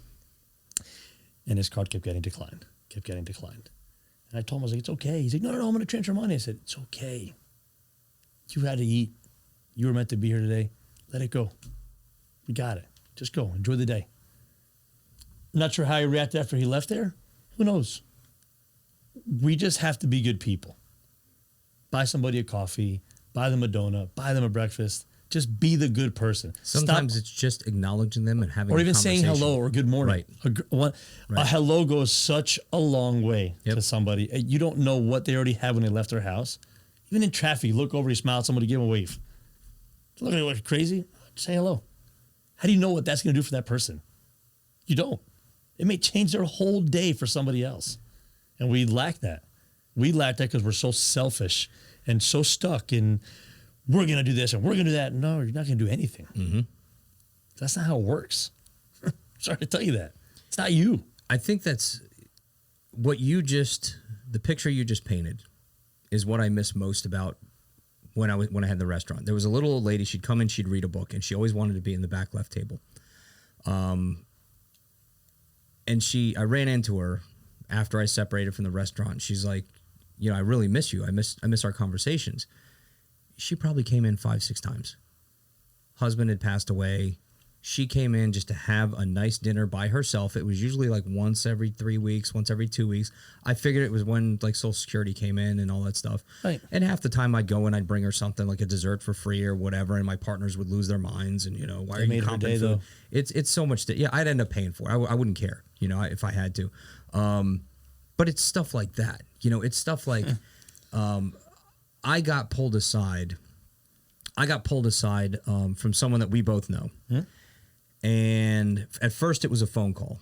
Speaker 4: And his card kept getting declined. And I told him, I was like, "It's okay." He's like, no, I'm going to transfer money. I said, "It's okay. You had to eat. You were meant to be here today. Let it go. We got it. Just go. Enjoy the day." Not sure how he reacted after he left there. Who knows? We just have to be good people. Buy somebody a coffee. Buy them a donut. Buy them a breakfast. Just be the good person.
Speaker 2: Sometimes it's just acknowledging them and having
Speaker 4: or
Speaker 2: a
Speaker 4: even saying
Speaker 2: conversation.
Speaker 4: hello or good morning.
Speaker 2: Right.
Speaker 4: A hello goes such a long way
Speaker 2: Yep.
Speaker 4: to somebody. You don't know what they already had when they left their house. Even in traffic, you look over, you smile at somebody, give them a wave. Look at what crazy. Say hello. How do you know what that's going to do for that person? You don't. It may change their whole day for somebody else. And we lack that. We lack that because we're so selfish and so stuck in, we're going to do this and we're going to do that. No, you're not going to do anything.
Speaker 2: Mm-hmm.
Speaker 4: That's not how it works. Sorry to tell you that. It's not you.
Speaker 2: I think that's what the picture you just painted is what I miss most about when I had the restaurant. There was a little old lady, she'd come in, she'd read a book, and she always wanted to be in the back left table. And I ran into her after I separated from the restaurant. She's like, I really miss you. I miss our conversations. She probably came in 5-6 times. Husband had passed away. She came in just to have a nice dinner by herself. It was usually like once every 3 weeks, once every 2 weeks. I figured it was when like Social Security came in and all that stuff.
Speaker 4: Right.
Speaker 2: And half the time I'd go and I'd bring her something like a dessert for free or whatever, and my partners would lose their minds and why are you comping food?
Speaker 4: Though.
Speaker 2: It's so much that I'd end up paying for it. I wouldn't care, if I had to. But it's stuff like that. It's stuff like I got pulled aside. From someone that we both know.
Speaker 4: Hmm?
Speaker 2: And at first it was a phone call.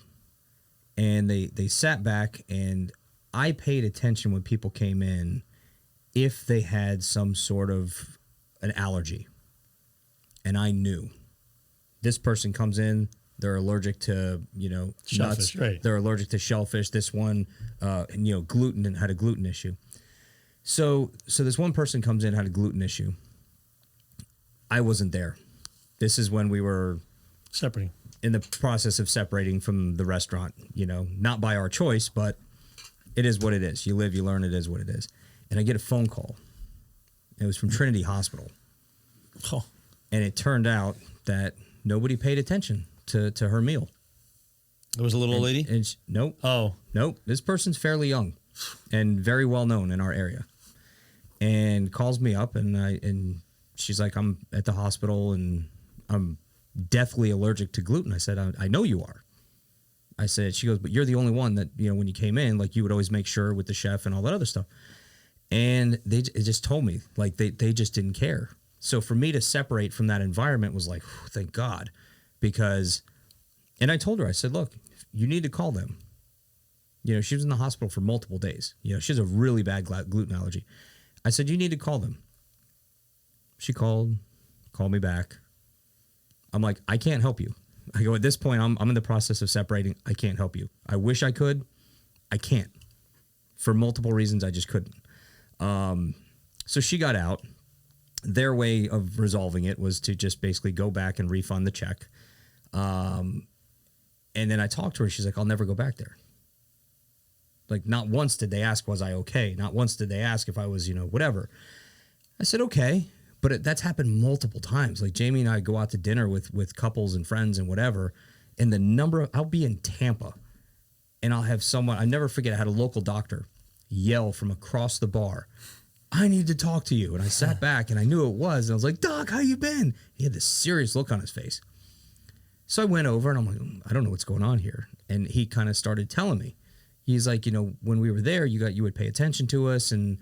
Speaker 2: And they sat back, and I paid attention when people came in if they had some sort of an allergy. And I knew this person comes in, they're allergic to,
Speaker 4: Shellfish,
Speaker 2: nuts.
Speaker 4: right.
Speaker 2: They're allergic to shellfish. This one, gluten, and had a gluten issue. So this one person comes in, had a gluten issue. I wasn't there. This is when we were
Speaker 4: Separating.
Speaker 2: in the process of separating from the restaurant, not by our choice, but it is what it is. You live, you learn, it is what it is. And I get a phone call. It was from Trinity Hospital.
Speaker 4: Oh.
Speaker 2: And it turned out that nobody paid attention to her meal.
Speaker 4: It was a little old lady?
Speaker 2: And nope.
Speaker 4: Oh.
Speaker 2: Nope. This person's fairly young and very well known in our area. And calls me up, and she's like, I'm at the hospital and I'm deathly allergic to gluten. I said, I know you are. I said, she goes, but you're the only one that, when you came in, like you would always make sure with the chef and all that other stuff. And it just told me, like they just didn't care. So for me to separate from that environment was like, thank God. And I told her, I said, look, you need to call them. She was in the hospital for multiple days. She has a really bad gluten allergy. I said, you need to call them. She called me back. I'm like, I can't help you. I go, at this point, I'm in the process of separating. I can't help you. I wish I could. I can't. For multiple reasons, I just couldn't. So she got out. Their way of resolving it was to just basically go back and refund the check. And then I talked to her. She's like, I'll never go back there. Like, not once did they ask, was I okay? Not once did they ask if I was, whatever. I said, okay. But that's happened multiple times. Like Jamie and I go out to dinner with couples and friends and whatever. And I'll be in Tampa and I'll have someone, I never forget, I had a local doctor yell from across the bar, I need to talk to you. And I sat back and I knew it was. And I was like, Doc, how you been? He had this serious look on his face. So I went over and I'm like, I don't know what's going on here. And he kind of started telling me. He's like, when we were there, you would pay attention to us, and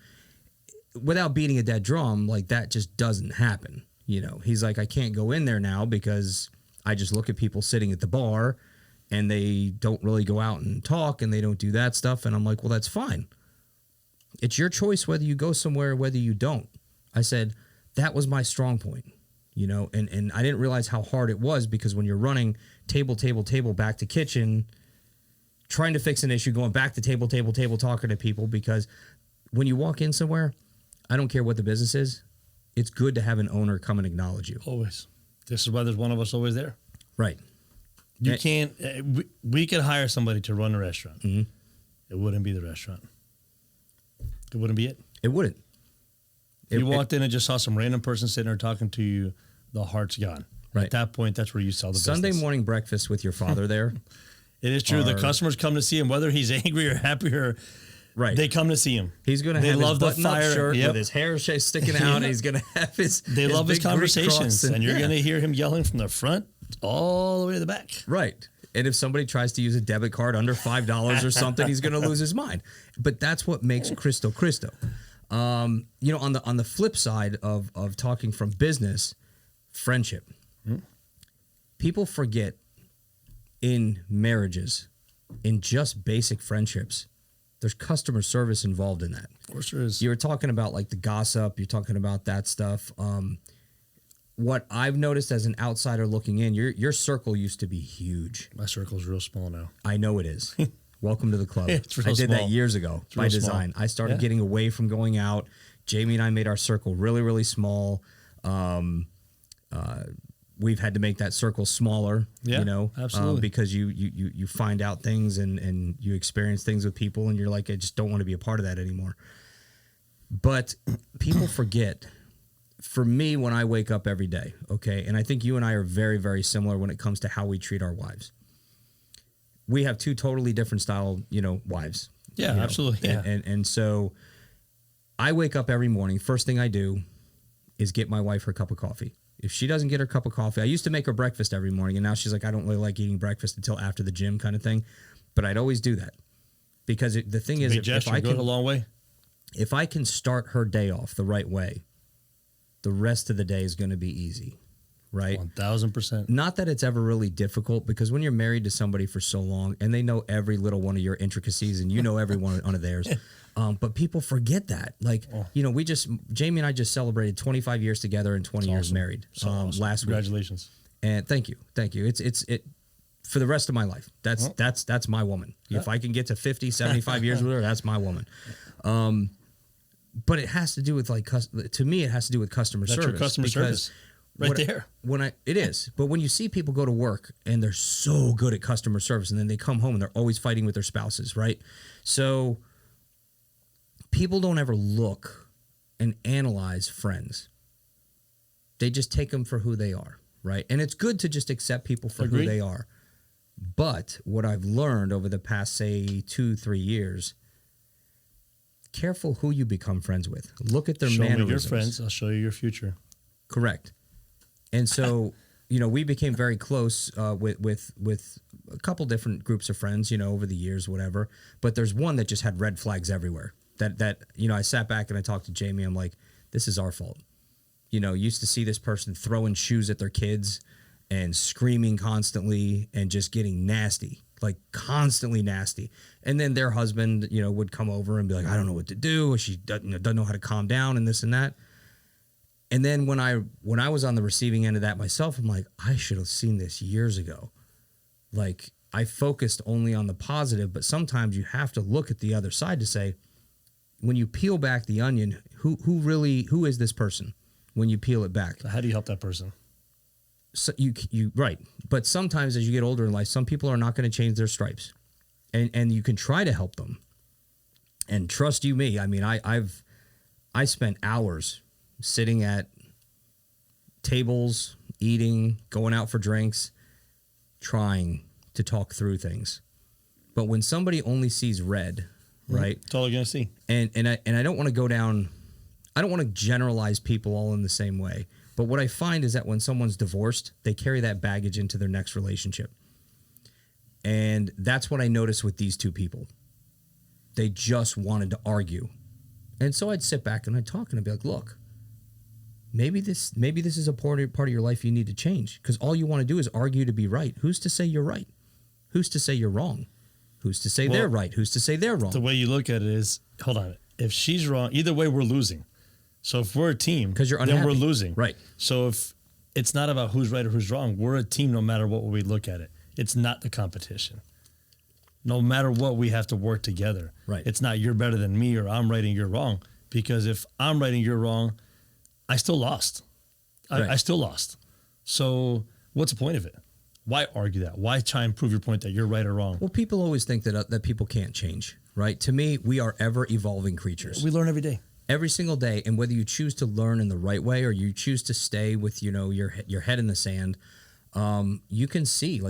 Speaker 2: without beating a dead drum, like that just doesn't happen. He's like, I can't go in there now because I just look at people sitting at the bar and they don't really go out and talk and they don't do that stuff. And I'm like, well, that's fine. It's your choice whether you go somewhere or whether you don't. I said, that was my strong point, and I didn't realize how hard it was, because when you're running table, back to kitchen, trying to fix an issue, going back to table, talking to people, because when you walk in somewhere, I don't care what the business is, it's good to have an owner come and acknowledge you.
Speaker 4: Always. This is why there's one of us always there.
Speaker 2: Right.
Speaker 4: You can't, we could hire somebody to run a restaurant.
Speaker 2: Mm-hmm.
Speaker 4: It wouldn't be the restaurant. It wouldn't be it.
Speaker 2: It wouldn't.
Speaker 4: If you walked in and just saw some random person sitting there talking to you, the heart's gone.
Speaker 2: Right.
Speaker 4: At that point, that's where you sell the
Speaker 2: Sunday
Speaker 4: business.
Speaker 2: morning breakfast with your father there.
Speaker 4: It is true. The customers come to see him, whether he's angry or happy or
Speaker 2: Right.
Speaker 4: They come to see him.
Speaker 2: He's going to
Speaker 4: They
Speaker 2: have
Speaker 4: love the
Speaker 2: his button-up
Speaker 4: fire.
Speaker 2: shirt
Speaker 4: Yep.
Speaker 2: with his hair sticking out. And he's going to have his
Speaker 4: They love his
Speaker 2: big Greek cross
Speaker 4: conversations, and you're
Speaker 2: yeah.
Speaker 4: going to hear him yelling from the front all the way to the back.
Speaker 2: Right. And if somebody tries to use a debit card under $5 or something, he's going to lose his mind. But that's what makes Cristo. On the flip side of talking from business, friendship. People forget in marriages, in just basic friendships, there's customer service involved in that.
Speaker 4: Of course there is.
Speaker 2: You were talking about like the gossip, you're talking about that stuff. What I've noticed as an outsider looking in, your circle used to be huge.
Speaker 4: My circle's real small now.
Speaker 2: I know it is. Welcome to the club.
Speaker 4: It's real
Speaker 2: I did
Speaker 4: small.
Speaker 2: that years ago
Speaker 4: It's
Speaker 2: by
Speaker 4: real
Speaker 2: design.
Speaker 4: small.
Speaker 2: I started
Speaker 4: Yeah.
Speaker 2: getting away from going out. Jamie and I made our circle really, really small. We've had to make that circle smaller,
Speaker 4: Yeah, absolutely.
Speaker 2: because you find out things and you experience things with people and you're like, I just don't want to be a part of that anymore. But people forget. For me, when I wake up every day, okay, and I think you and I are very, very similar when it comes to how we treat our wives. We have two totally different style, wives.
Speaker 4: Yeah, absolutely. Yeah.
Speaker 2: And so I wake up every morning. First thing I do is get my wife her cup of coffee. If she doesn't get her cup of coffee, I used to make her breakfast every morning, and now she's like, I don't really like eating breakfast until after the gym kind of thing. But I'd always do that because the thing is,
Speaker 4: Big gesture, goes a long way.
Speaker 2: if I can start her day off the right way, the rest of the day is going to be easy, right?
Speaker 4: 1,000%.
Speaker 2: Not that it's ever really difficult, because when you're married to somebody for so long and they know every little one of your intricacies and you know every one of theirs, but people forget that. Like, Jamie and I just celebrated 25 years together and 20 years
Speaker 4: awesome.
Speaker 2: married
Speaker 4: Awesome.
Speaker 2: last week.
Speaker 4: Congratulations.
Speaker 2: And thank you. It's for the rest of my life. That's my woman. If I can get to 50, 75 years with her, that's my woman. But it has to do with to me, it has to do with customer service.
Speaker 4: That's your customer service. Right there.
Speaker 2: It is. But when you see people go to work and they're so good at customer service and then they come home and they're always fighting with their spouses, right? So people don't ever look and analyze friends. They just take them for who they are, right? And it's good to just accept people for
Speaker 4: Agreed.
Speaker 2: who they are. But what I've learned over the past, say, 2-3 years, careful who you become friends with. Look at their
Speaker 4: Show me
Speaker 2: mannerisms.
Speaker 4: your friends. I'll show you your future.
Speaker 2: Correct. And so, we became very close with a couple different groups of friends, over the years, whatever. But there's one that just had red flags everywhere. That I sat back and I talked to Jamie. I'm like, this is our fault. Used to see this person throwing shoes at their kids and screaming constantly and just getting nasty, like constantly nasty. And then their husband, would come over and be like, I don't know what to do. She doesn't know how to calm down and this and that. And then when I was on the receiving end of that myself, I'm like, I should have seen this years ago. Like, I focused only on the positive, but sometimes you have to look at the other side to say, when you peel back the onion, who is this person when you peel it back?
Speaker 4: So how do you help that person?
Speaker 2: So you right. But sometimes as you get older in life, some people are not going to change their stripes. And you can try to help them. And trust you me, I mean, I spent hours sitting at tables, eating, going out for drinks, trying to talk through things. But when somebody only sees red, right?
Speaker 4: That's all you're going to see.
Speaker 2: And I don't want to go down, I don't want to generalize people all in the same way. But what I find is that when someone's divorced, they carry that baggage into their next relationship. And that's what I noticed with these two people. They just wanted to argue. And so I'd sit back and I'd talk and I'd be like, look, maybe this is a part of your life you need to change, because all you want to do is argue to be right. Who's to say you're right? Who's to say you're wrong? Who's to say they're right? Who's to say they're wrong?
Speaker 4: The way you look at it is, hold on, if she's wrong, either way we're losing. So if we're a team,
Speaker 2: 'Cause you're
Speaker 4: then
Speaker 2: unhappy.
Speaker 4: we're losing.
Speaker 2: Right.
Speaker 4: So if it's not about who's right or who's wrong, we're a team no matter what we look at it. It's not the competition. No matter what, we have to work together.
Speaker 2: Right.
Speaker 4: It's not you're better than me or I'm right and you're wrong. Because if I'm right and you're wrong, I still lost. I still lost. So what's the point of it? Why argue that? Why try and prove your point that you're right or wrong?
Speaker 2: Well, people always think that people can't change, right? To me, we are ever evolving creatures.
Speaker 4: We learn every day.
Speaker 2: Every single day, and whether you choose to learn in the right way or you choose to stay with your head in the sand, you can see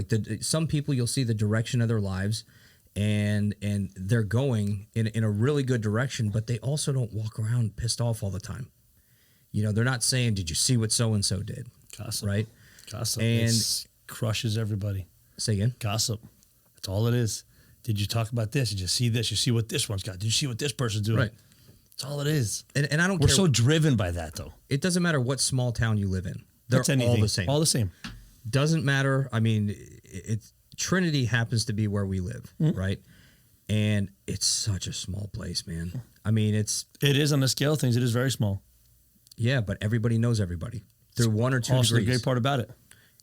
Speaker 2: some people, you'll see the direction of their lives, and they're going in a really good direction, but they also don't walk around pissed off all the time. You know, they're not saying, "Did you see what so and so did?"
Speaker 4: Gossip,
Speaker 2: right?
Speaker 4: Gossip,
Speaker 2: And
Speaker 4: crushes everybody.
Speaker 2: Say again.
Speaker 4: Gossip. That's all it is. Did you talk about this? Did you see this? You see what this one's got? Did you see what this person's doing?
Speaker 2: Right.
Speaker 4: That's all it is.
Speaker 2: And I don't
Speaker 4: We're
Speaker 2: care.
Speaker 4: so driven by that, though.
Speaker 2: It doesn't matter what small town you live in. They're
Speaker 4: That's anything.
Speaker 2: all the same.
Speaker 4: All the same.
Speaker 2: Doesn't matter. I mean, it's Trinity happens to be where we live, right? And it's such a small place, man. I mean,
Speaker 4: It is on the scale of things. It is very small.
Speaker 2: yeah, but everybody knows everybody through 1 or 2
Speaker 4: Also, the
Speaker 2: degrees.
Speaker 4: great part about it.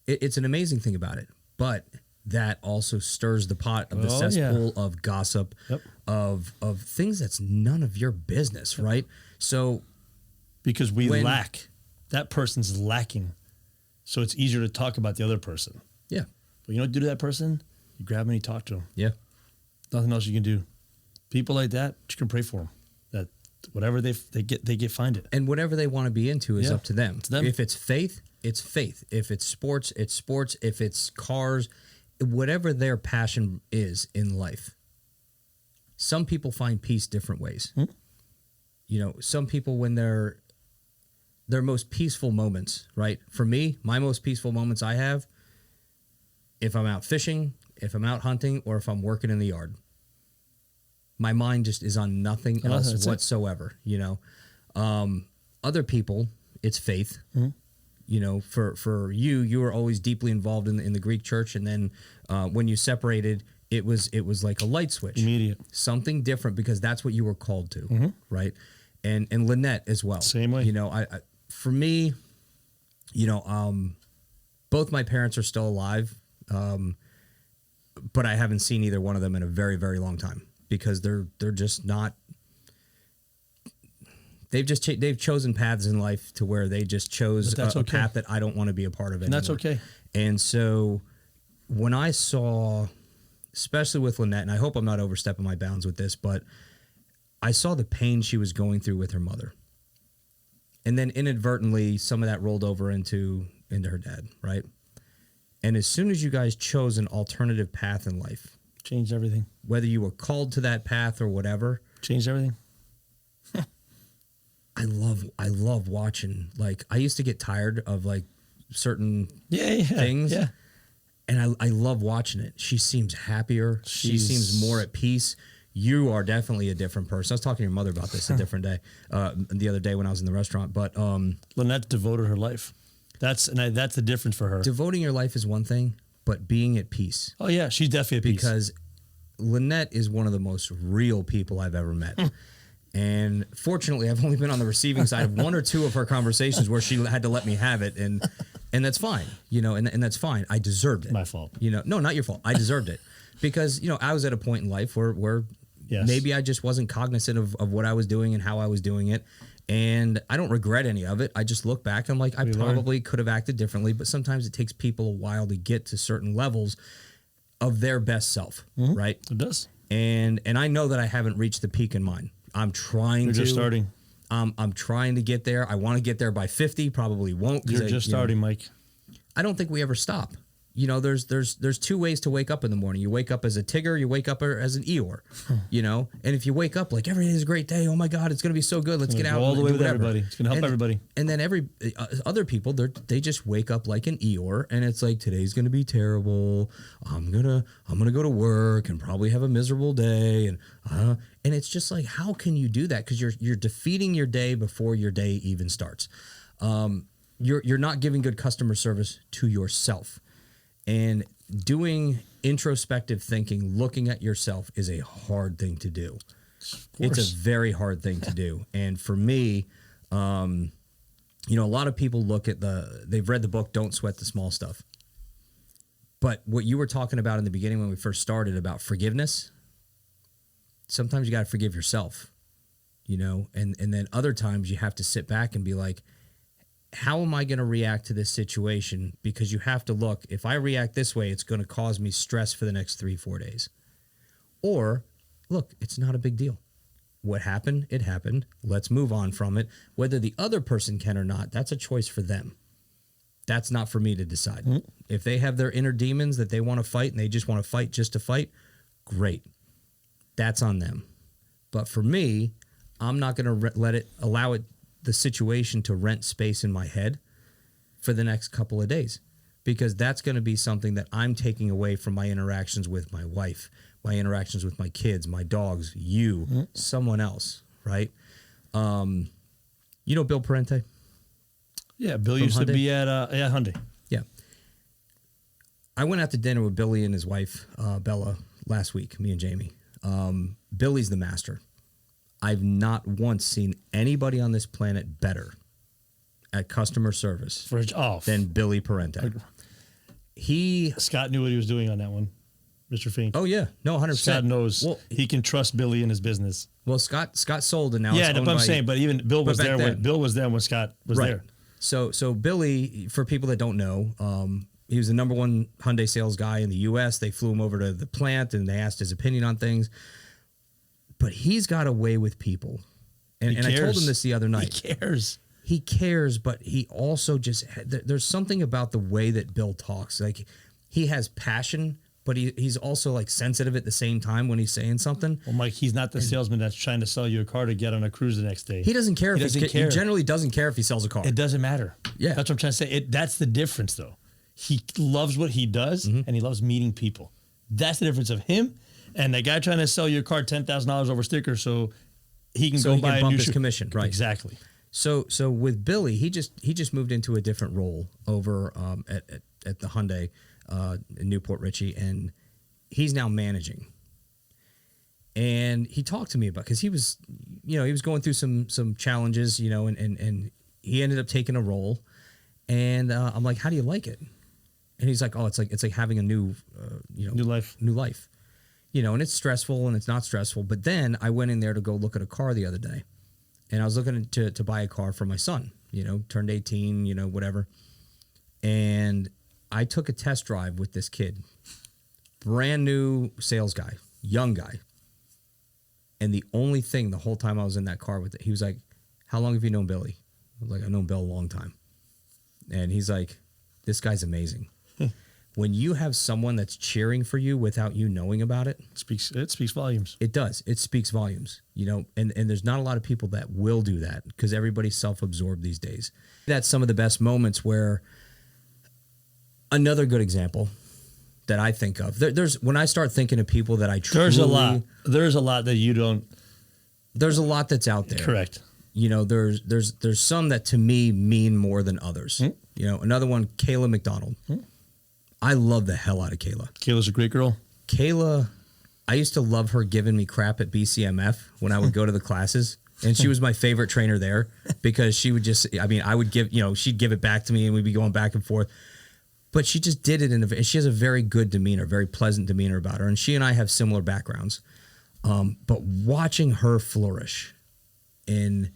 Speaker 2: It's an amazing thing about it, but that also stirs the pot of the
Speaker 4: Oh, yeah.
Speaker 2: cesspool of gossip,
Speaker 4: Yep.
Speaker 2: of things that's none of your business, right? So
Speaker 4: Because we
Speaker 2: When-
Speaker 4: lack. That person's lacking. So it's easier to talk about the other person.
Speaker 2: yeah,
Speaker 4: But you know what to do to that person? You grab them and you talk to them.
Speaker 2: yeah,
Speaker 4: Nothing else you can do. People like that, you can pray for them. That whatever they find it.
Speaker 2: and whatever they want to be into is
Speaker 4: Yeah,
Speaker 2: up to them.
Speaker 4: it's them.
Speaker 2: If it's faith, it's faith. If it's sports, it's sports. If it's cars, whatever their passion is in life. Some people find peace different ways. You know, some people when their most peaceful moments, right? For me, my most peaceful moments I have if I'm out fishing, if I'm out hunting, or if I'm working in the yard. My mind just is on nothing
Speaker 4: Oh,
Speaker 2: else
Speaker 4: that's it.
Speaker 2: whatsoever, you know. Other people, it's faith. You know, for you were always deeply involved in the Greek church, and then when you separated, it was like a light switch,
Speaker 4: Immediate.
Speaker 2: something different, because that's what you were called to, right? And Lynette as well,
Speaker 4: Same way.
Speaker 2: You know, I for me, you know, both my parents are still alive, but I haven't seen either one of them in a very, very long time, because they're just not. They've chosen paths in life to where they just chose
Speaker 4: But that's
Speaker 2: a
Speaker 4: okay.
Speaker 2: path that I don't want to be a part of anymore.
Speaker 4: And that's okay.
Speaker 2: And so when I saw, especially with Lynette, and I hope I'm not overstepping my bounds with this, but I saw the pain she was going through with her mother. And then inadvertently, some of that rolled over into her dad, right? And as soon as you guys chose an alternative path in life,
Speaker 4: Changed everything.
Speaker 2: whether you were called to that path or whatever,
Speaker 4: Changed everything.
Speaker 2: I love watching. Like, I used to get tired of like certain
Speaker 4: Yeah.
Speaker 2: things.
Speaker 4: Yeah.
Speaker 2: And I love watching it. She seems happier. She
Speaker 4: She's-
Speaker 2: seems more at peace. You are definitely a different person. I was talking to your mother about this a different day, the other day when I was in the restaurant. But
Speaker 4: Lynette devoted her life. That's the difference for her.
Speaker 2: devoting your life is one thing, but being at peace.
Speaker 4: Oh yeah, she's definitely at peace.
Speaker 2: Because Lynette is one of the most real people I've ever met. And fortunately, I've only been on the receiving side of 1 or 2 of her conversations where she had to let me have it. And that's fine, you know, and that's fine. I deserved it.
Speaker 4: My fault.
Speaker 2: You know, no, not your fault. I deserved it. Because, you know, I was at a point in life where
Speaker 4: Yes.
Speaker 2: maybe I just wasn't cognizant of what I was doing and how I was doing it. And I don't regret any of it. I just look back and I'm like, I
Speaker 4: We learn.
Speaker 2: probably could have acted differently, but sometimes it takes people a while to get to certain levels of their best self, right?
Speaker 4: It does.
Speaker 2: And I know that I haven't reached the peak in mine. I'm trying
Speaker 4: You're
Speaker 2: to.
Speaker 4: just starting.
Speaker 2: I'm trying to get there. I want to get there by 50. Probably won't. 'Cause
Speaker 4: You're just starting, Mike.
Speaker 2: I don't think we ever stop. You know, there's 2 ways to wake up in the morning. You wake up as a Tigger, you wake up as an Eeyore, you know? And if you wake up like every day is a great day, oh my God, it's going to be so good. Let's get out
Speaker 4: Go all
Speaker 2: and
Speaker 4: the way
Speaker 2: do
Speaker 4: with
Speaker 2: whatever.
Speaker 4: everybody. It's gonna help everybody.
Speaker 2: And then other people, they just wake up like an Eeyore, and it's like, today's going to be terrible. I'm going to go to work and probably have a miserable day. And it's just like, how can you do that? Because you're defeating your day before your day even starts. You're not giving good customer service to yourself. And doing introspective thinking, looking at yourself, is a hard thing to do. It's a very hard thing to do. And for me, you know, a lot of people they've read the book, Don't Sweat the Small Stuff. But what you were talking about in the beginning when we first started about forgiveness, sometimes you got to forgive yourself, you know, and then other times you have to sit back and be like, how am I going to react to this situation? Because you have to look, if I react this way, it's going to cause me stress for the next 3-4 days. Or look, it's not a big deal. What happened, it happened. Let's move on from it. Whether the other person can or not, that's a choice for them. That's not for me to decide. If they have their inner demons that they want to fight and they just want to fight just to fight, great. that's on them. But for me, I'm not going to allow the situation to rent space in my head for the next couple of days, because that's going to be something that I'm taking away from my interactions with my wife, my interactions with my kids, my dogs, someone else, right? You know Bill Parente?
Speaker 4: Yeah, Bill
Speaker 2: From
Speaker 4: used
Speaker 2: Hyundai?
Speaker 4: to be at Hyundai.
Speaker 2: Yeah. I went out to dinner with Billy and his wife, Bella, last week, me and Jamie. Billy's the master. I've not once seen anybody on this planet better at customer service than Billy Parente.
Speaker 4: Scott knew what he was doing on that one, Mr. Fink.
Speaker 2: Oh, yeah. No, 100%.
Speaker 4: Scott knows he can trust Billy in his business.
Speaker 2: Well, Scott sold, and now
Speaker 4: yeah,
Speaker 2: it's
Speaker 4: that's what I'm saying. But even Bill was there when Scott was there.
Speaker 2: So Billy, for people that don't know, he was the number one Hyundai sales guy in the U.S. They flew him over to the plant, and they asked his opinion on things. But he's got a way with people. And I told him this the other night. He cares, but he also there's something about the way that Bill talks. Like, he has passion, but he's also like sensitive at the same time when he's saying something.
Speaker 4: Well, Mike, he's not the salesman that's trying to sell you a car to get on a cruise the next day.
Speaker 2: He doesn't care. He generally doesn't care if he sells a car.
Speaker 4: It doesn't matter.
Speaker 2: Yeah.
Speaker 4: That's what I'm trying to say. That's the difference, though. He loves what he does, and he loves meeting people. That's the difference of him and the guy trying to sell your car $10,000 over sticker so he can go buy a
Speaker 2: bump
Speaker 4: new
Speaker 2: his commission. Right.
Speaker 4: Exactly.
Speaker 2: So with Billy, he just moved into a different role over at the Hyundai in Newport Richey, and he's now managing. And he talked to me about, because he was going through some challenges, and he ended up taking a role. And I'm like, how do you like it? And he's like, oh, it's like having a new life. And it's stressful and it's not stressful. But then I went in there to go look at a car the other day, and I was looking to buy a car for my son, turned 18, whatever. And I took a test drive with this kid, brand new sales guy, young guy. And the only thing the whole time I was in that car with it, he was like, how long have you known Billy? I was like, I've known Bill a long time. And he's like, this guy's amazing. When you have someone that's cheering for you without you knowing about it,
Speaker 4: it speaks volumes.
Speaker 2: It does. It speaks volumes, and there's not a lot of people that will do that, because everybody's self-absorbed these days. That's some of the best moments where, another good example that I think of, there's when I start thinking of people that I truly...
Speaker 4: There's a lot that you don't...
Speaker 2: There's a lot that's out there.
Speaker 4: Correct.
Speaker 2: There's some that to me mean more than others. Another one, Kayla McDonald. I love the hell out of Kayla.
Speaker 4: Kayla's a great girl.
Speaker 2: Kayla, I used to love her giving me crap at BCMF when I would go to the classes. And she was my favorite trainer there, because she would I would give, she'd give it back to me and we'd be going back and forth. But she just did it she has a very good demeanor, very pleasant demeanor about her. And she and I have similar backgrounds. But watching her flourish, it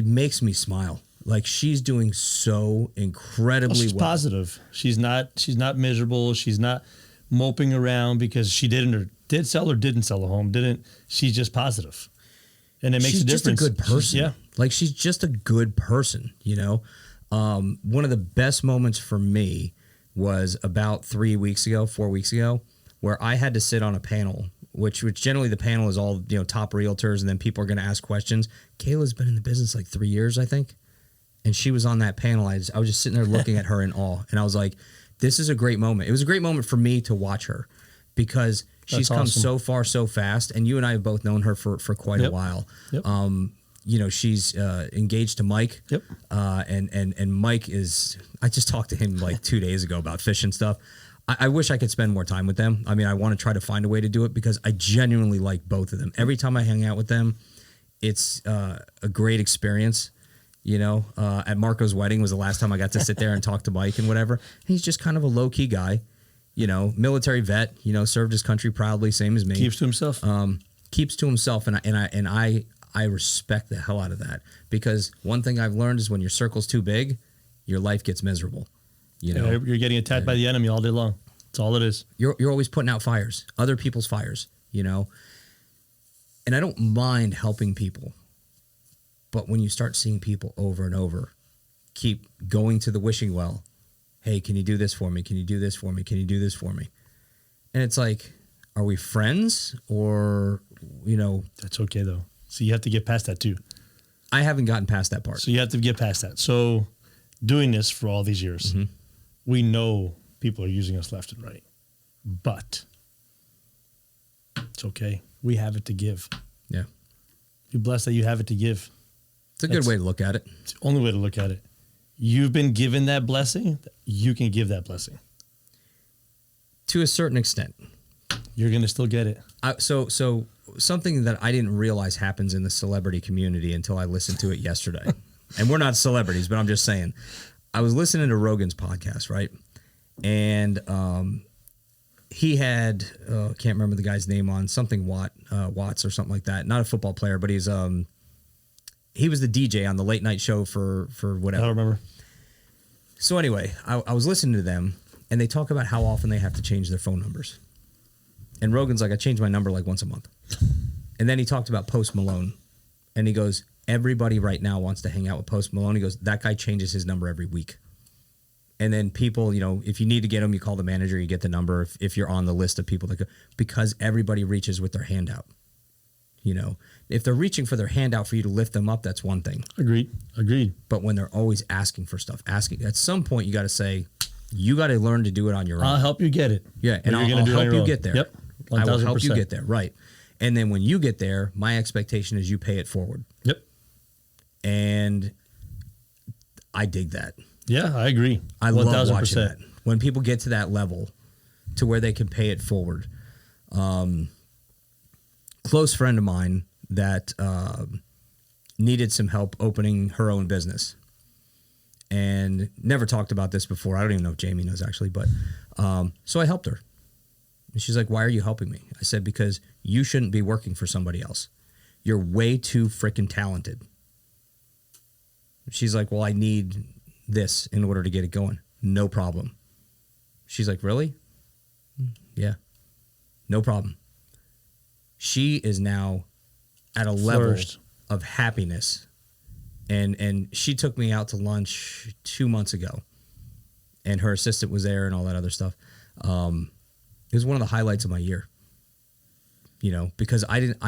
Speaker 2: makes me smile. Like, she's doing so incredibly
Speaker 4: she's
Speaker 2: well.
Speaker 4: Positive. She's not miserable. She's not moping around because she did sell or didn't sell a home. She's just positive. And it makes a difference.
Speaker 2: She's just a good person. Like, she's just a good person, One of the best moments for me was about 4 weeks ago, where I had to sit on a panel, which generally the panel is all, top realtors, and then people are going to ask questions. Kayla's been in the business like 3 years, I think. And she was on that panel. I was just sitting there looking at her in awe. And I was like, this is a great moment. It was a great moment for me to watch her, because she's come so far so fast. And you and I have both known her for quite a while. Yep. She's engaged to Mike.
Speaker 4: Yep.
Speaker 2: And Mike is, I just talked to him like 2 days ago about fishing stuff. I wish I could spend more time with them. I mean, I want to try to find a way to do it, because I genuinely like both of them. Every time I hang out with them, it's a great experience. At Marco's wedding was the last time I got to sit there and talk to Mike and whatever. He's just kind of a low key guy, military vet, served his country proudly, same as me.
Speaker 4: Keeps to himself.
Speaker 2: And I respect the hell out of that, because one thing I've learned is when your circle's too big, your life gets miserable.
Speaker 4: You're getting attacked by the enemy all day long. That's all it is.
Speaker 2: You're always putting out fires, other people's fires, And I don't mind helping people. But when you start seeing people over and over keep going to the wishing well, hey, can you do this for me? Can you do this for me? Can you do this for me? And it's like, Are we friends or,
Speaker 4: That's okay though. So you have to get past that too.
Speaker 2: I haven't gotten past that part.
Speaker 4: So you have to get past that. So doing this for all these years, we know people are using us left and right, but it's okay. We have it to give.
Speaker 2: Yeah.
Speaker 4: You're blessed that you have it to give.
Speaker 2: It's a good way to look at it.
Speaker 4: It's the only way to look at it. You've been given that blessing. You can give that blessing.
Speaker 2: To a certain extent.
Speaker 4: You're going to still get it.
Speaker 2: So something that I didn't realize happens in the celebrity community until I listened to it yesterday. And we're not celebrities, but I'm just saying. I was listening to Rogan's podcast, right? And he had can't remember the guy's name on something Watts or something like that. Not a football player, but he was the DJ on the late night show for whatever.
Speaker 4: I don't remember.
Speaker 2: So anyway, I was listening to them, and they talk about how often they have to change their phone numbers. And Rogan's like, I change my number like once a month. And then he talked about Post Malone, and he goes, everybody right now wants to hang out with Post Malone. He goes, that guy changes his number every week. And then people, if you need to get him, you call the manager, you get the number. If you're on the list of people that go, because everybody reaches with their hand out. If they're reaching for their hand out for you to lift them up, that's one thing.
Speaker 4: Agreed.
Speaker 2: But when they're always asking for stuff, at some point you got to say, you got to learn to do it on your own.
Speaker 4: I'll help you get it.
Speaker 2: Yeah, and I'll help you get there.
Speaker 4: Yep. 1000%.
Speaker 2: I will help you get there, right. And then when you get there, my expectation is you pay it forward.
Speaker 4: Yep.
Speaker 2: And I dig that.
Speaker 4: Yeah, I agree.
Speaker 2: I love watching that. When people get to that level to where they can pay it forward. Close friend of mine that needed some help opening her own business. And never talked about this before. I don't even know if Jamie knows actually, but so I helped her. And she's like, why are you helping me? I said, because you shouldn't be working for somebody else. You're way too freaking talented. She's like, well, I need this in order to get it going. No problem. She's like, really? Yeah. No problem. She is now at a level of happiness. And she took me out to lunch 2 months ago. And her assistant was there and all that other stuff. It was one of the highlights of my year. Because I didn't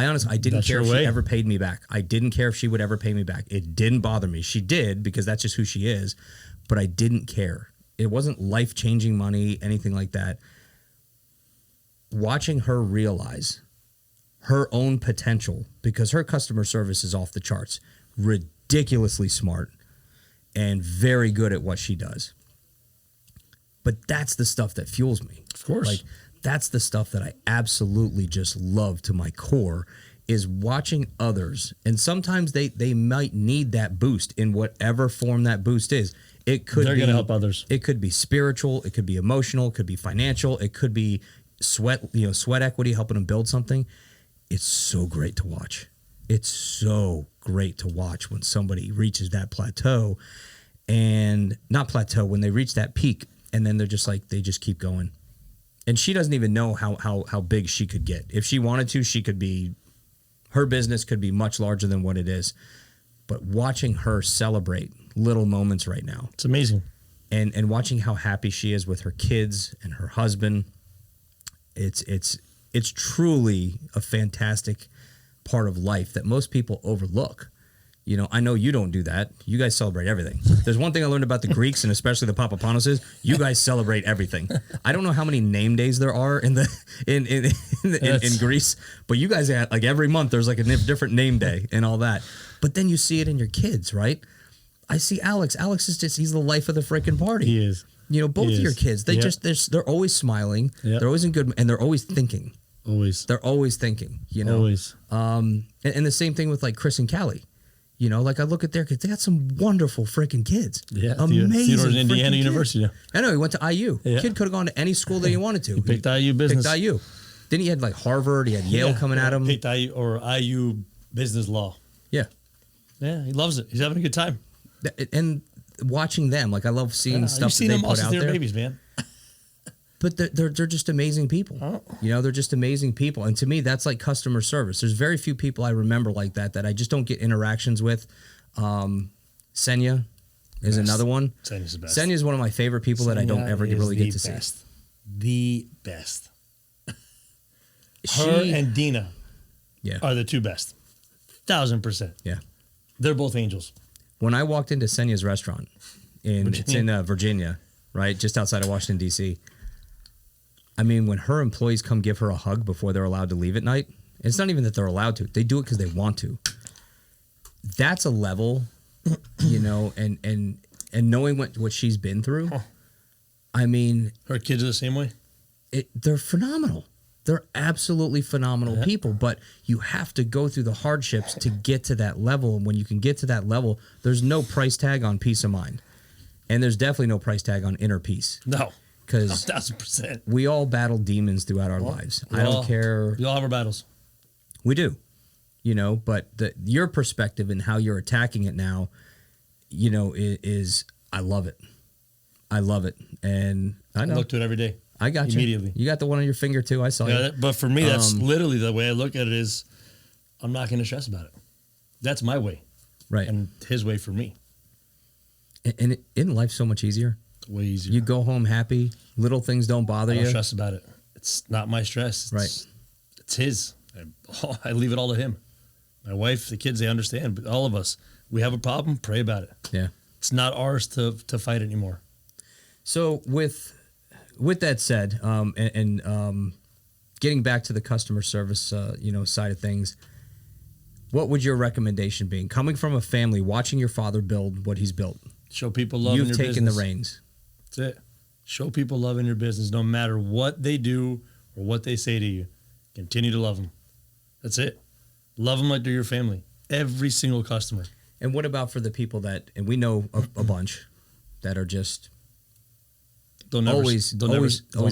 Speaker 2: care if she ever paid me back. I didn't care if she would ever pay me back. It didn't bother me. She did, because that's just who she is. But I didn't care. It wasn't life-changing money, anything like that. Watching her realize her own potential, because her customer service is off the charts, ridiculously smart, and very good at what she does. But that's the stuff that fuels me.
Speaker 4: Of course.
Speaker 2: That's the stuff that I absolutely just love to my core, is watching others. And sometimes they might need that boost in whatever form that boost is. They're
Speaker 4: going to help others.
Speaker 2: It could be spiritual. It could be emotional. It could be financial. It could be sweat equity, helping them build something. It's so great to watch. It's so great to watch when somebody reaches that plateau, and not plateau, when they reach that peak, and then they're just like, they just keep going. And she doesn't even know how big she could get. If she wanted to, her business could be much larger than what it is. But watching her celebrate little moments right now.
Speaker 4: It's amazing.
Speaker 2: And watching how happy she is with her kids and her husband. It's truly a fantastic part of life that most people overlook. I know you don't do that. You guys celebrate everything. There's one thing I learned about the Greeks, and especially the Papapanos, is you guys celebrate everything. I don't know how many name days there are in Greece, but you guys have, every month there's a different name day and all that. But then you see it in your kids, right? I see Alex. Alex is he's the life of the freaking party.
Speaker 4: He is.
Speaker 2: Both of your kids, they're always smiling. Yep. They're always in good, and they're always thinking.
Speaker 4: Always.
Speaker 2: They're always thinking,
Speaker 4: Always.
Speaker 2: And the same thing with Chris and Callie. I look at their kids. They got some wonderful freaking kids.
Speaker 4: Yeah,
Speaker 2: amazing.
Speaker 4: Theodore's in Indiana
Speaker 2: kids.
Speaker 4: University. Yeah.
Speaker 2: I know, he went to IU.
Speaker 4: Yeah.
Speaker 2: Kid could have gone to any school that he wanted to.
Speaker 4: He picked IU business.
Speaker 2: Picked IU. Then he had Harvard. He had Yale coming at him.
Speaker 4: Picked IU or IU business law.
Speaker 2: Yeah.
Speaker 4: Yeah, he loves it. He's having a good time.
Speaker 2: And watching them, I love seeing stuff that they put out there.
Speaker 4: Babies, man.
Speaker 2: But they're just amazing people.
Speaker 4: Oh.
Speaker 2: They're just amazing people. And to me, that's like customer service. There's very few people I remember like that I just don't get interactions with. Senya is another one.
Speaker 4: Senya's the best.
Speaker 2: Senya is one of my favorite people that I don't ever really get to see.
Speaker 4: The best. Her and Dina
Speaker 2: yeah.
Speaker 4: are the two best. 1,000%.
Speaker 2: Yeah.
Speaker 4: They're both angels.
Speaker 2: When I walked into Senya's restaurant, it's in Virginia, right, just outside of Washington, D.C., I mean, when her employees come give her a hug before they're allowed to leave at night, it's not even that they're allowed to. They do it because they want to. That's a level, you know, and knowing what she's been through, I mean...
Speaker 4: Her kids are the same way?
Speaker 2: They're phenomenal. They're absolutely phenomenal people, but you have to go through the hardships to get to that level. And when you can get to that level, there's no price tag on peace of mind. And there's definitely no price tag on inner peace.
Speaker 4: No.
Speaker 2: Because
Speaker 4: 1,000%.
Speaker 2: we all battle demons throughout our lives. I don't care.
Speaker 4: We all have our battles.
Speaker 2: We do. You know, but your perspective and how you're attacking it now, you know, is I love it. I love it. And I know.
Speaker 4: I look to it every day.
Speaker 2: I got you.
Speaker 4: Immediately.
Speaker 2: You got the one on your finger too. I saw you.
Speaker 4: But for me, that's literally the way I look at it is I'm not going to stress about it. That's my way.
Speaker 2: Right.
Speaker 4: And his way for me.
Speaker 2: And isn't life so much easier?
Speaker 4: Way easier.
Speaker 2: You go home happy. Little things don't bother you.
Speaker 4: I don't stress about it. It's not my stress. It's his. I leave it all to him. My wife, the kids, they understand. But all of us, we have a problem, pray about it.
Speaker 2: Yeah.
Speaker 4: It's not ours to fight anymore.
Speaker 2: So with that said, getting back to the customer service, side of things, what would your recommendation be? Coming from a family, watching your father build what he's built.
Speaker 4: Show people love in your business.
Speaker 2: You've taken the reins.
Speaker 4: That's it. Show people love in your business, no matter what they do or what they say to you. Continue to love them. That's it. Love them like they're your family. Every single customer.
Speaker 2: And what about for the people that, and we know a bunch, that are just always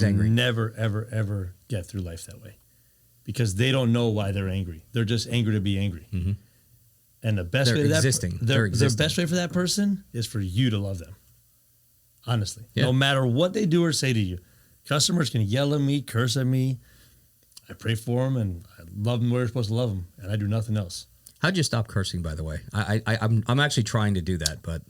Speaker 2: angry.
Speaker 4: Never, ever, ever get through life that way. Because they don't know why they're angry. They're just angry to be angry. Mm-hmm. And the best way their best way for that person is for you to love them. Honestly. Yeah. No matter what they do or say to you. Customers can yell at me, curse at me. I pray for them and I love them where you're supposed to love them. And I do nothing else.
Speaker 2: How'd you stop cursing, by the way? I'm actually trying to do that, but...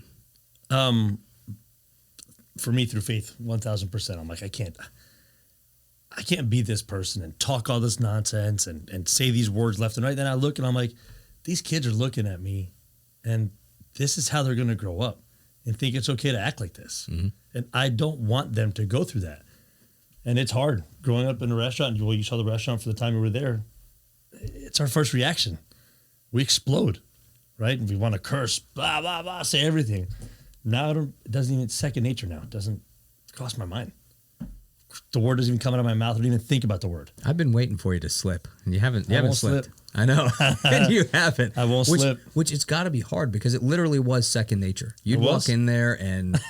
Speaker 4: For me, through faith, 1,000%. I'm like, I can't be this person and talk all this nonsense and say these words left and right. Then I look and I'm like, these kids are looking at me and this is how they're going to grow up and think it's okay to act like this. Mm-hmm. And I don't want them to go through that. And it's hard growing up in a restaurant. Well, you saw the restaurant for the time you were there. It's our first reaction. We explode, right? And we want to curse, blah, blah, blah, say everything. Now it doesn't even, it's second nature now. It doesn't cross my mind. The word doesn't even come out of my mouth. I don't even think about the word.
Speaker 2: I've been waiting for you to slip, and you haven't slipped. I know. And you haven't.
Speaker 4: I won't slip.
Speaker 2: Which it's got to be hard because it literally was second nature. You'd walk in there and,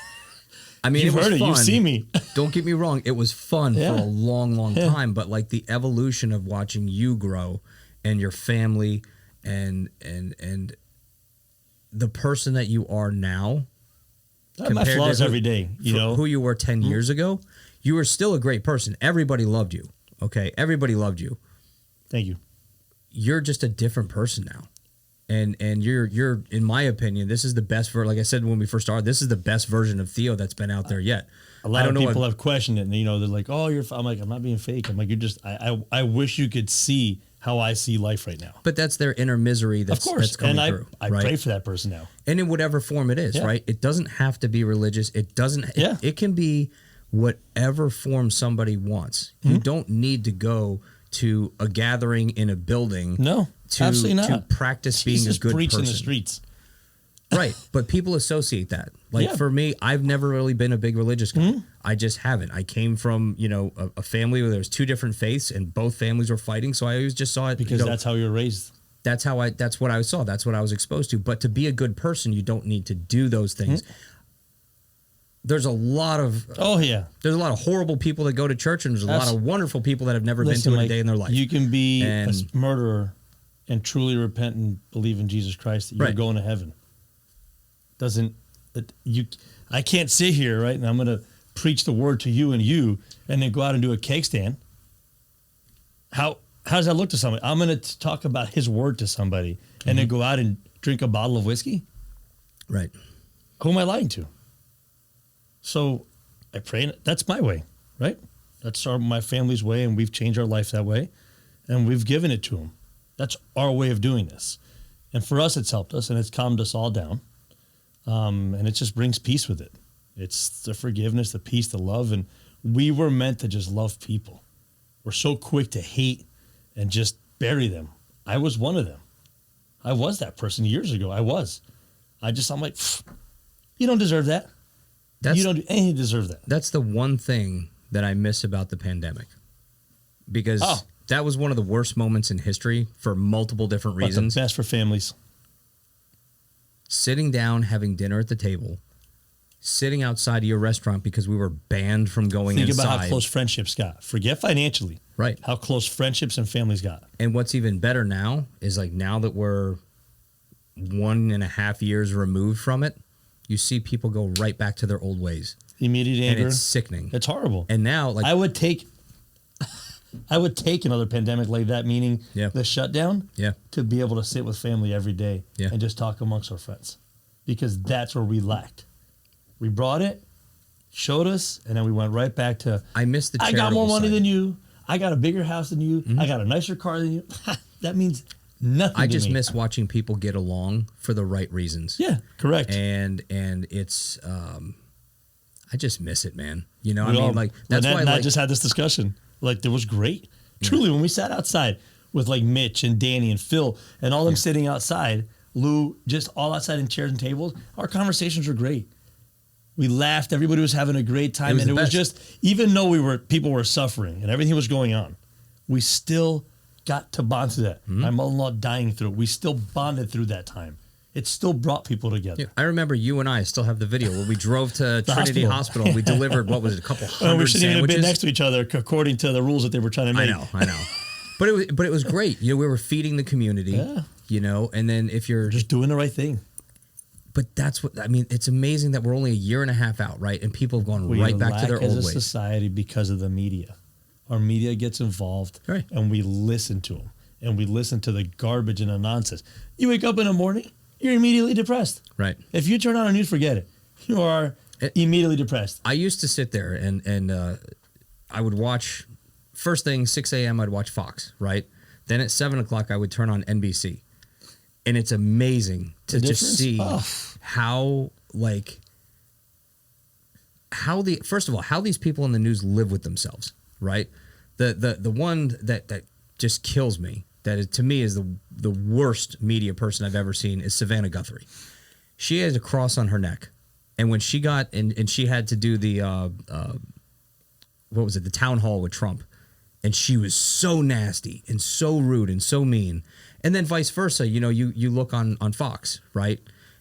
Speaker 2: I mean,
Speaker 4: You've
Speaker 2: it was
Speaker 4: heard
Speaker 2: fun.
Speaker 4: You've seen me.
Speaker 2: Don't get me wrong. It was fun for a long, long time, but like the evolution of watching you grow and your family and the person that you are now,
Speaker 4: my flaws every day,
Speaker 2: who you were 10 years ago, you were still a great person. Everybody loved you. Okay. Everybody loved you.
Speaker 4: Thank you.
Speaker 2: You're just a different person now. And you're, in my opinion, this is the best like I said, when we first started, this is the best version of Theo that's been out there yet.
Speaker 4: A lot of people have questioned it and, they're like, oh, I'm like, I'm not being fake. I'm like, I wish you could see how I see life right now.
Speaker 2: But that's their inner misery that's coming through.
Speaker 4: I pray for that person now.
Speaker 2: And in whatever form it is, right? It doesn't have to be religious. It doesn't, it can be whatever form somebody wants. Mm-hmm. You don't need to go to a gathering in a building
Speaker 4: absolutely not.
Speaker 2: To practice being a good
Speaker 4: preach
Speaker 2: person.
Speaker 4: In the streets.
Speaker 2: Right. But people associate that. Like for me, I've never really been a big religious guy. Mm-hmm. I just haven't. I came from, a family where there was two different faiths and both families were fighting. So I always just saw it.
Speaker 4: Because that's how you were raised.
Speaker 2: That's what I saw. That's what I was exposed to. But to be a good person, you don't need to do those things. Mm-hmm. There's a lot of there's a lot of horrible people that go to church, and there's a lot of wonderful people that have never been to it a day in their life.
Speaker 4: You can be a murderer and truly repent and believe in Jesus Christ that you're going to heaven. I can't sit here, right, and I'm going to preach the word to you and then go out and do a cake stand. How does that look to somebody? I'm going to talk about his word to somebody and then go out and drink a bottle of whiskey?
Speaker 2: Right.
Speaker 4: Who am I lying to? So I pray, that's my way, right? That's my family's way, and we've changed our life that way. and we've given it to them. That's our way of doing this. And for us, it's helped us and it's calmed us all down. And it just brings peace with it. It's the forgiveness, the peace, the love. And we were meant to just love people. We're so quick to hate and just bury them. I was one of them. I was that person years ago. I'm like, you don't deserve that. You don't do anything to deserve that.
Speaker 2: That's the one thing that I miss about the pandemic. Because that was one of the worst moments in history for multiple different reasons.
Speaker 4: But the best for families.
Speaker 2: Sitting down, having dinner at the table, sitting outside of your restaurant because we were banned from going inside.
Speaker 4: Think about how close friendships got. Forget financially.
Speaker 2: Right.
Speaker 4: How close friendships and families got.
Speaker 2: And what's even better now is like now that we're 1.5 years removed from it, you see people go right back to their old ways.
Speaker 4: Immediate anger.
Speaker 2: And it's sickening.
Speaker 4: It's horrible.
Speaker 2: And now, like,
Speaker 4: I would take another pandemic like that, meaning the shutdown, to be able to sit with family every day and just talk amongst our friends, because that's where we lacked. We brought it, showed us, and then we went right back to.
Speaker 2: I miss the.
Speaker 4: I got more money than you. I got a bigger house than you. I got a nicer car than you. That means nothing.
Speaker 2: I just miss watching people get along for the right reasons.
Speaker 4: Yeah, correct.
Speaker 2: And it's. I just miss it, man. You know, I mean, like that's why
Speaker 4: I just had this discussion. Like, it was great. Truly, when we sat outside with like Mitch and Danny and Phil and all them sitting outside, Lou, just all outside in chairs and tables, our conversations were great. We laughed. Everybody was having a great time. And it was just, even though people were suffering and everything was going on, we still got to bond through that. My mother-in-law dying through it. We still bonded through that time. It still brought people together.
Speaker 2: Yeah, I remember you and I still have the video where we drove to Trinity Hospital. We delivered, what was it, a couple hundred
Speaker 4: we shouldn't
Speaker 2: sandwiches?
Speaker 4: even been next to each other according to the rules that they were trying to make.
Speaker 2: I know. But it was great. You know, we were feeding the community, you know, and then if you're
Speaker 4: just doing the right thing.
Speaker 2: But that's what, I mean, it's amazing that we're only 1.5 years out, right? And people have gone right back to their old ways. We lack as a society
Speaker 4: because of the media. Our media gets involved, and we listen to them. And we listen to the garbage and the nonsense. You wake up in the morning, you're immediately depressed.
Speaker 2: Right.
Speaker 4: If you turn on the news, forget it. You are immediately depressed.
Speaker 2: I used to sit there and I would watch, first thing, 6 a.m., I'd watch Fox, right? Then at 7 o'clock, I would turn on NBC. And it's amazing to just see how first of all, how these people in the news live with themselves, right? The one that just kills me, to me is the worst media person I've ever seen, is Savannah Guthrie. She has a cross on her neck. And when she got, and she had to do the, the town hall with Trump. And she was so nasty and so rude and so mean. And then vice versa, you know, you look on Fox, right?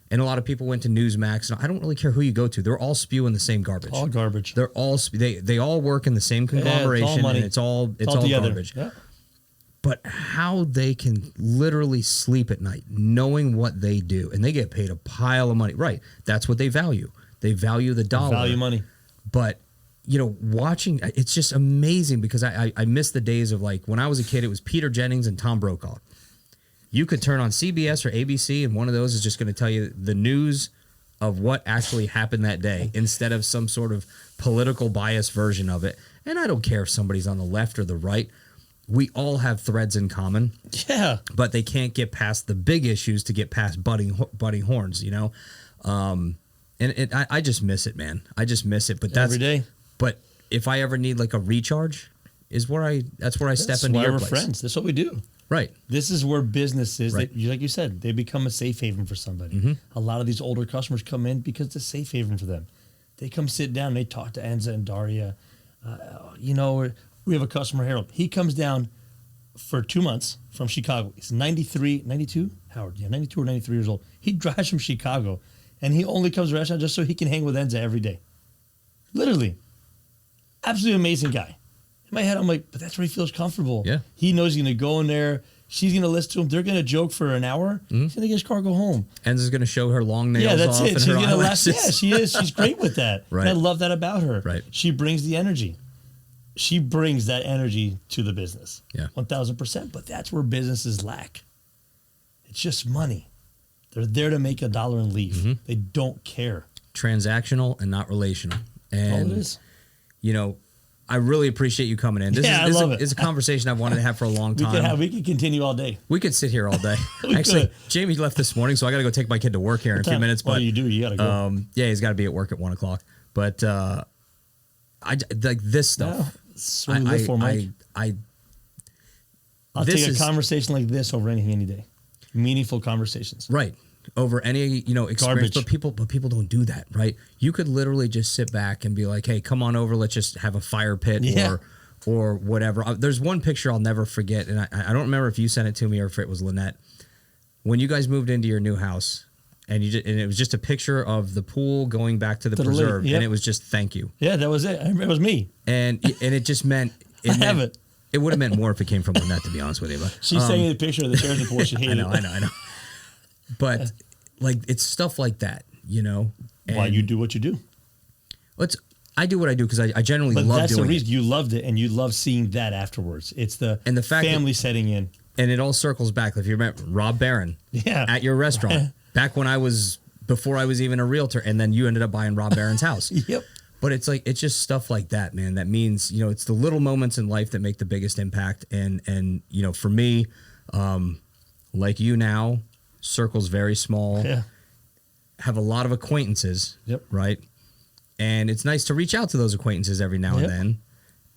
Speaker 2: And a lot of people went to Newsmax. And I don't really care who you go to. They're all spewing the same garbage.
Speaker 4: All garbage.
Speaker 2: They're all, they all work in the same conglomeration. And it's all garbage. Yeah. But how they can literally sleep at night knowing what they do. And they get paid a pile of money. Right. That's what they value. They value the dollar.
Speaker 4: They value money.
Speaker 2: But, you know, watching, it's just amazing because I miss the days of, like, when I was a kid, it was Peter Jennings and Tom Brokaw. You could turn on CBS or ABC, and one of those is just going to tell you the news of what actually happened that day instead of some sort of political bias version of it. And I don't care if somebody's on the left or the right. We all have threads in common.
Speaker 4: Yeah.
Speaker 2: But they can't get past the big issues to get past butting horns, you know? I just miss it, man. I just miss it. But that's
Speaker 4: every day.
Speaker 2: But if I ever need like a recharge, that's where I step into your place.
Speaker 4: We're friends. That's what we do.
Speaker 2: Right.
Speaker 4: This is where business is.
Speaker 2: Right.
Speaker 4: Like you said, they become a safe haven for somebody. Mm-hmm. A lot of these older customers come in because it's a safe haven for them. They come sit down. They talk to Enza and Daria. You know, we have a customer, Harold. He comes down for 2 months from Chicago. He's 92, Howard. Yeah, 92 or 93 years old. He drives from Chicago, and he only comes to the restaurant just so he can hang with Enza every day. Literally. Absolutely amazing guy. In my head, I'm like, but that's where he feels comfortable.
Speaker 2: Yeah.
Speaker 4: He knows he's going to go in there. She's going to listen to him. They're going to joke for an hour. Mm-hmm. He's going to get his car, go home.
Speaker 2: Enza's going to show her long nails off.
Speaker 4: Yeah, that's it.
Speaker 2: And
Speaker 4: She's
Speaker 2: her
Speaker 4: going to laugh.
Speaker 2: eyelashes.
Speaker 4: Yeah, she is. She's great with that.
Speaker 2: Right.
Speaker 4: And I love that about her.
Speaker 2: Right.
Speaker 4: She brings the energy. She brings that energy to the business.
Speaker 2: Yeah.
Speaker 4: 1,000%. But that's where businesses lack. It's just money. They're there to make $1 and leave. Mm-hmm. They don't care.
Speaker 2: Transactional and not relational. And,
Speaker 4: all it is.
Speaker 2: You know, I really appreciate you coming in.
Speaker 4: I love it.
Speaker 2: It's a conversation I've wanted to have for a long time.
Speaker 4: We could continue all day.
Speaker 2: We could sit here all day.
Speaker 4: We
Speaker 2: Actually,
Speaker 4: could.
Speaker 2: Jamie left this morning, so I got to go take my kid to work here in a few minutes. But
Speaker 4: you do. You got to go.
Speaker 2: yeah, he's got to be at work at 1:00. But I like this stuff.
Speaker 4: Yeah, it's what we live for, Mike. I'll take a conversation like this over anything any day. Meaningful conversations.
Speaker 2: Right. Over any, experience.
Speaker 4: Garbage.
Speaker 2: But people don't do that, right? You could literally just sit back and be like, hey, come on over, let's just have a fire pit or whatever. There's one picture I'll never forget, and I don't remember if you sent it to me or if it was Lynette. When you guys moved into your new house, and it was just a picture of the pool going back to the preserve, and it was just thank you.
Speaker 4: Yeah, that was it. It was me.
Speaker 2: And it just meant
Speaker 4: have it.
Speaker 2: It would have meant more if it came from Lynette, to be honest with you. But
Speaker 4: She's sending the picture of the chairs before she hated
Speaker 2: I know. But like it's stuff like that, And
Speaker 4: why you do what you do.
Speaker 2: I do what I do because I generally love doing it.
Speaker 4: That's the reason you loved it, and you love seeing that afterwards. It's the fact family setting in.
Speaker 2: And it all circles back. If you remember Rob Barron at your restaurant, back when before I was even a realtor, and then you ended up buying Rob Barron's house.
Speaker 4: Yep.
Speaker 2: But it's just stuff like that, man. That means, it's the little moments in life that make the biggest impact. And for me, like you now, circle's very small.
Speaker 4: Yeah.
Speaker 2: Have a lot of acquaintances.
Speaker 4: Yep.
Speaker 2: Right. And it's nice to reach out to those acquaintances every now and then.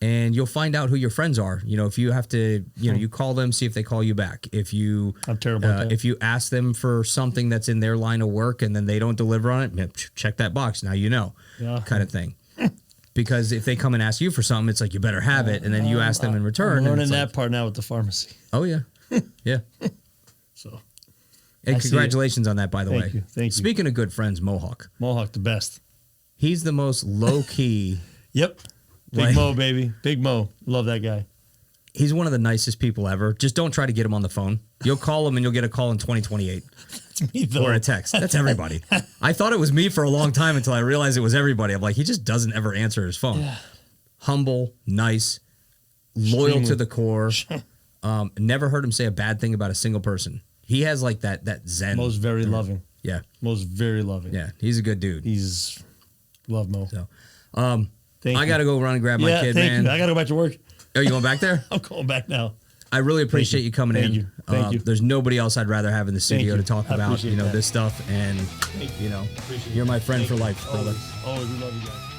Speaker 2: And you'll find out who your friends are. If you have to, you call them, see if they call you back. If you,
Speaker 4: I'm terrible at that.
Speaker 2: If you ask them for something that's in their line of work and then they don't deliver on it, check that box. Now kind of thing. Because if they come and ask you for something, it's like you better have it, and then you ask them in return.
Speaker 4: I'm learning that part now with the pharmacy.
Speaker 2: Oh yeah, yeah.
Speaker 4: So,
Speaker 2: and congratulations on that, by the way.
Speaker 4: Thank you. Thank you.
Speaker 2: Speaking of good friends, Mohawk,
Speaker 4: the best.
Speaker 2: He's the most low key.
Speaker 4: Yep. Big Mo, baby. Big Mo. Love that guy.
Speaker 2: He's one of the nicest people ever. Just don't try to get him on the phone. You'll call him and you'll get a call in 2028.
Speaker 4: That's me, though.
Speaker 2: Or a text. That's everybody. I thought it was me for a long time until I realized it was everybody. I'm like, he just doesn't ever answer his phone. Yeah. Humble, nice, loyal to the core. Never heard him say a bad thing about a single person. He has like that zen.
Speaker 4: Most very loving.
Speaker 2: Yeah.
Speaker 4: Most very loving.
Speaker 2: Yeah. He's a good dude.
Speaker 4: Love Mo.
Speaker 2: So, I got to go run and grab my kid, man.
Speaker 4: You. I got to go back to work.
Speaker 2: Oh, you going back there?
Speaker 4: I'm going back now.
Speaker 2: I really appreciate you coming in.
Speaker 4: Thank you.
Speaker 2: There's nobody else I'd rather have in the studio to talk about, this stuff. And, you're my friend for life, brother.
Speaker 4: Always. We love you guys.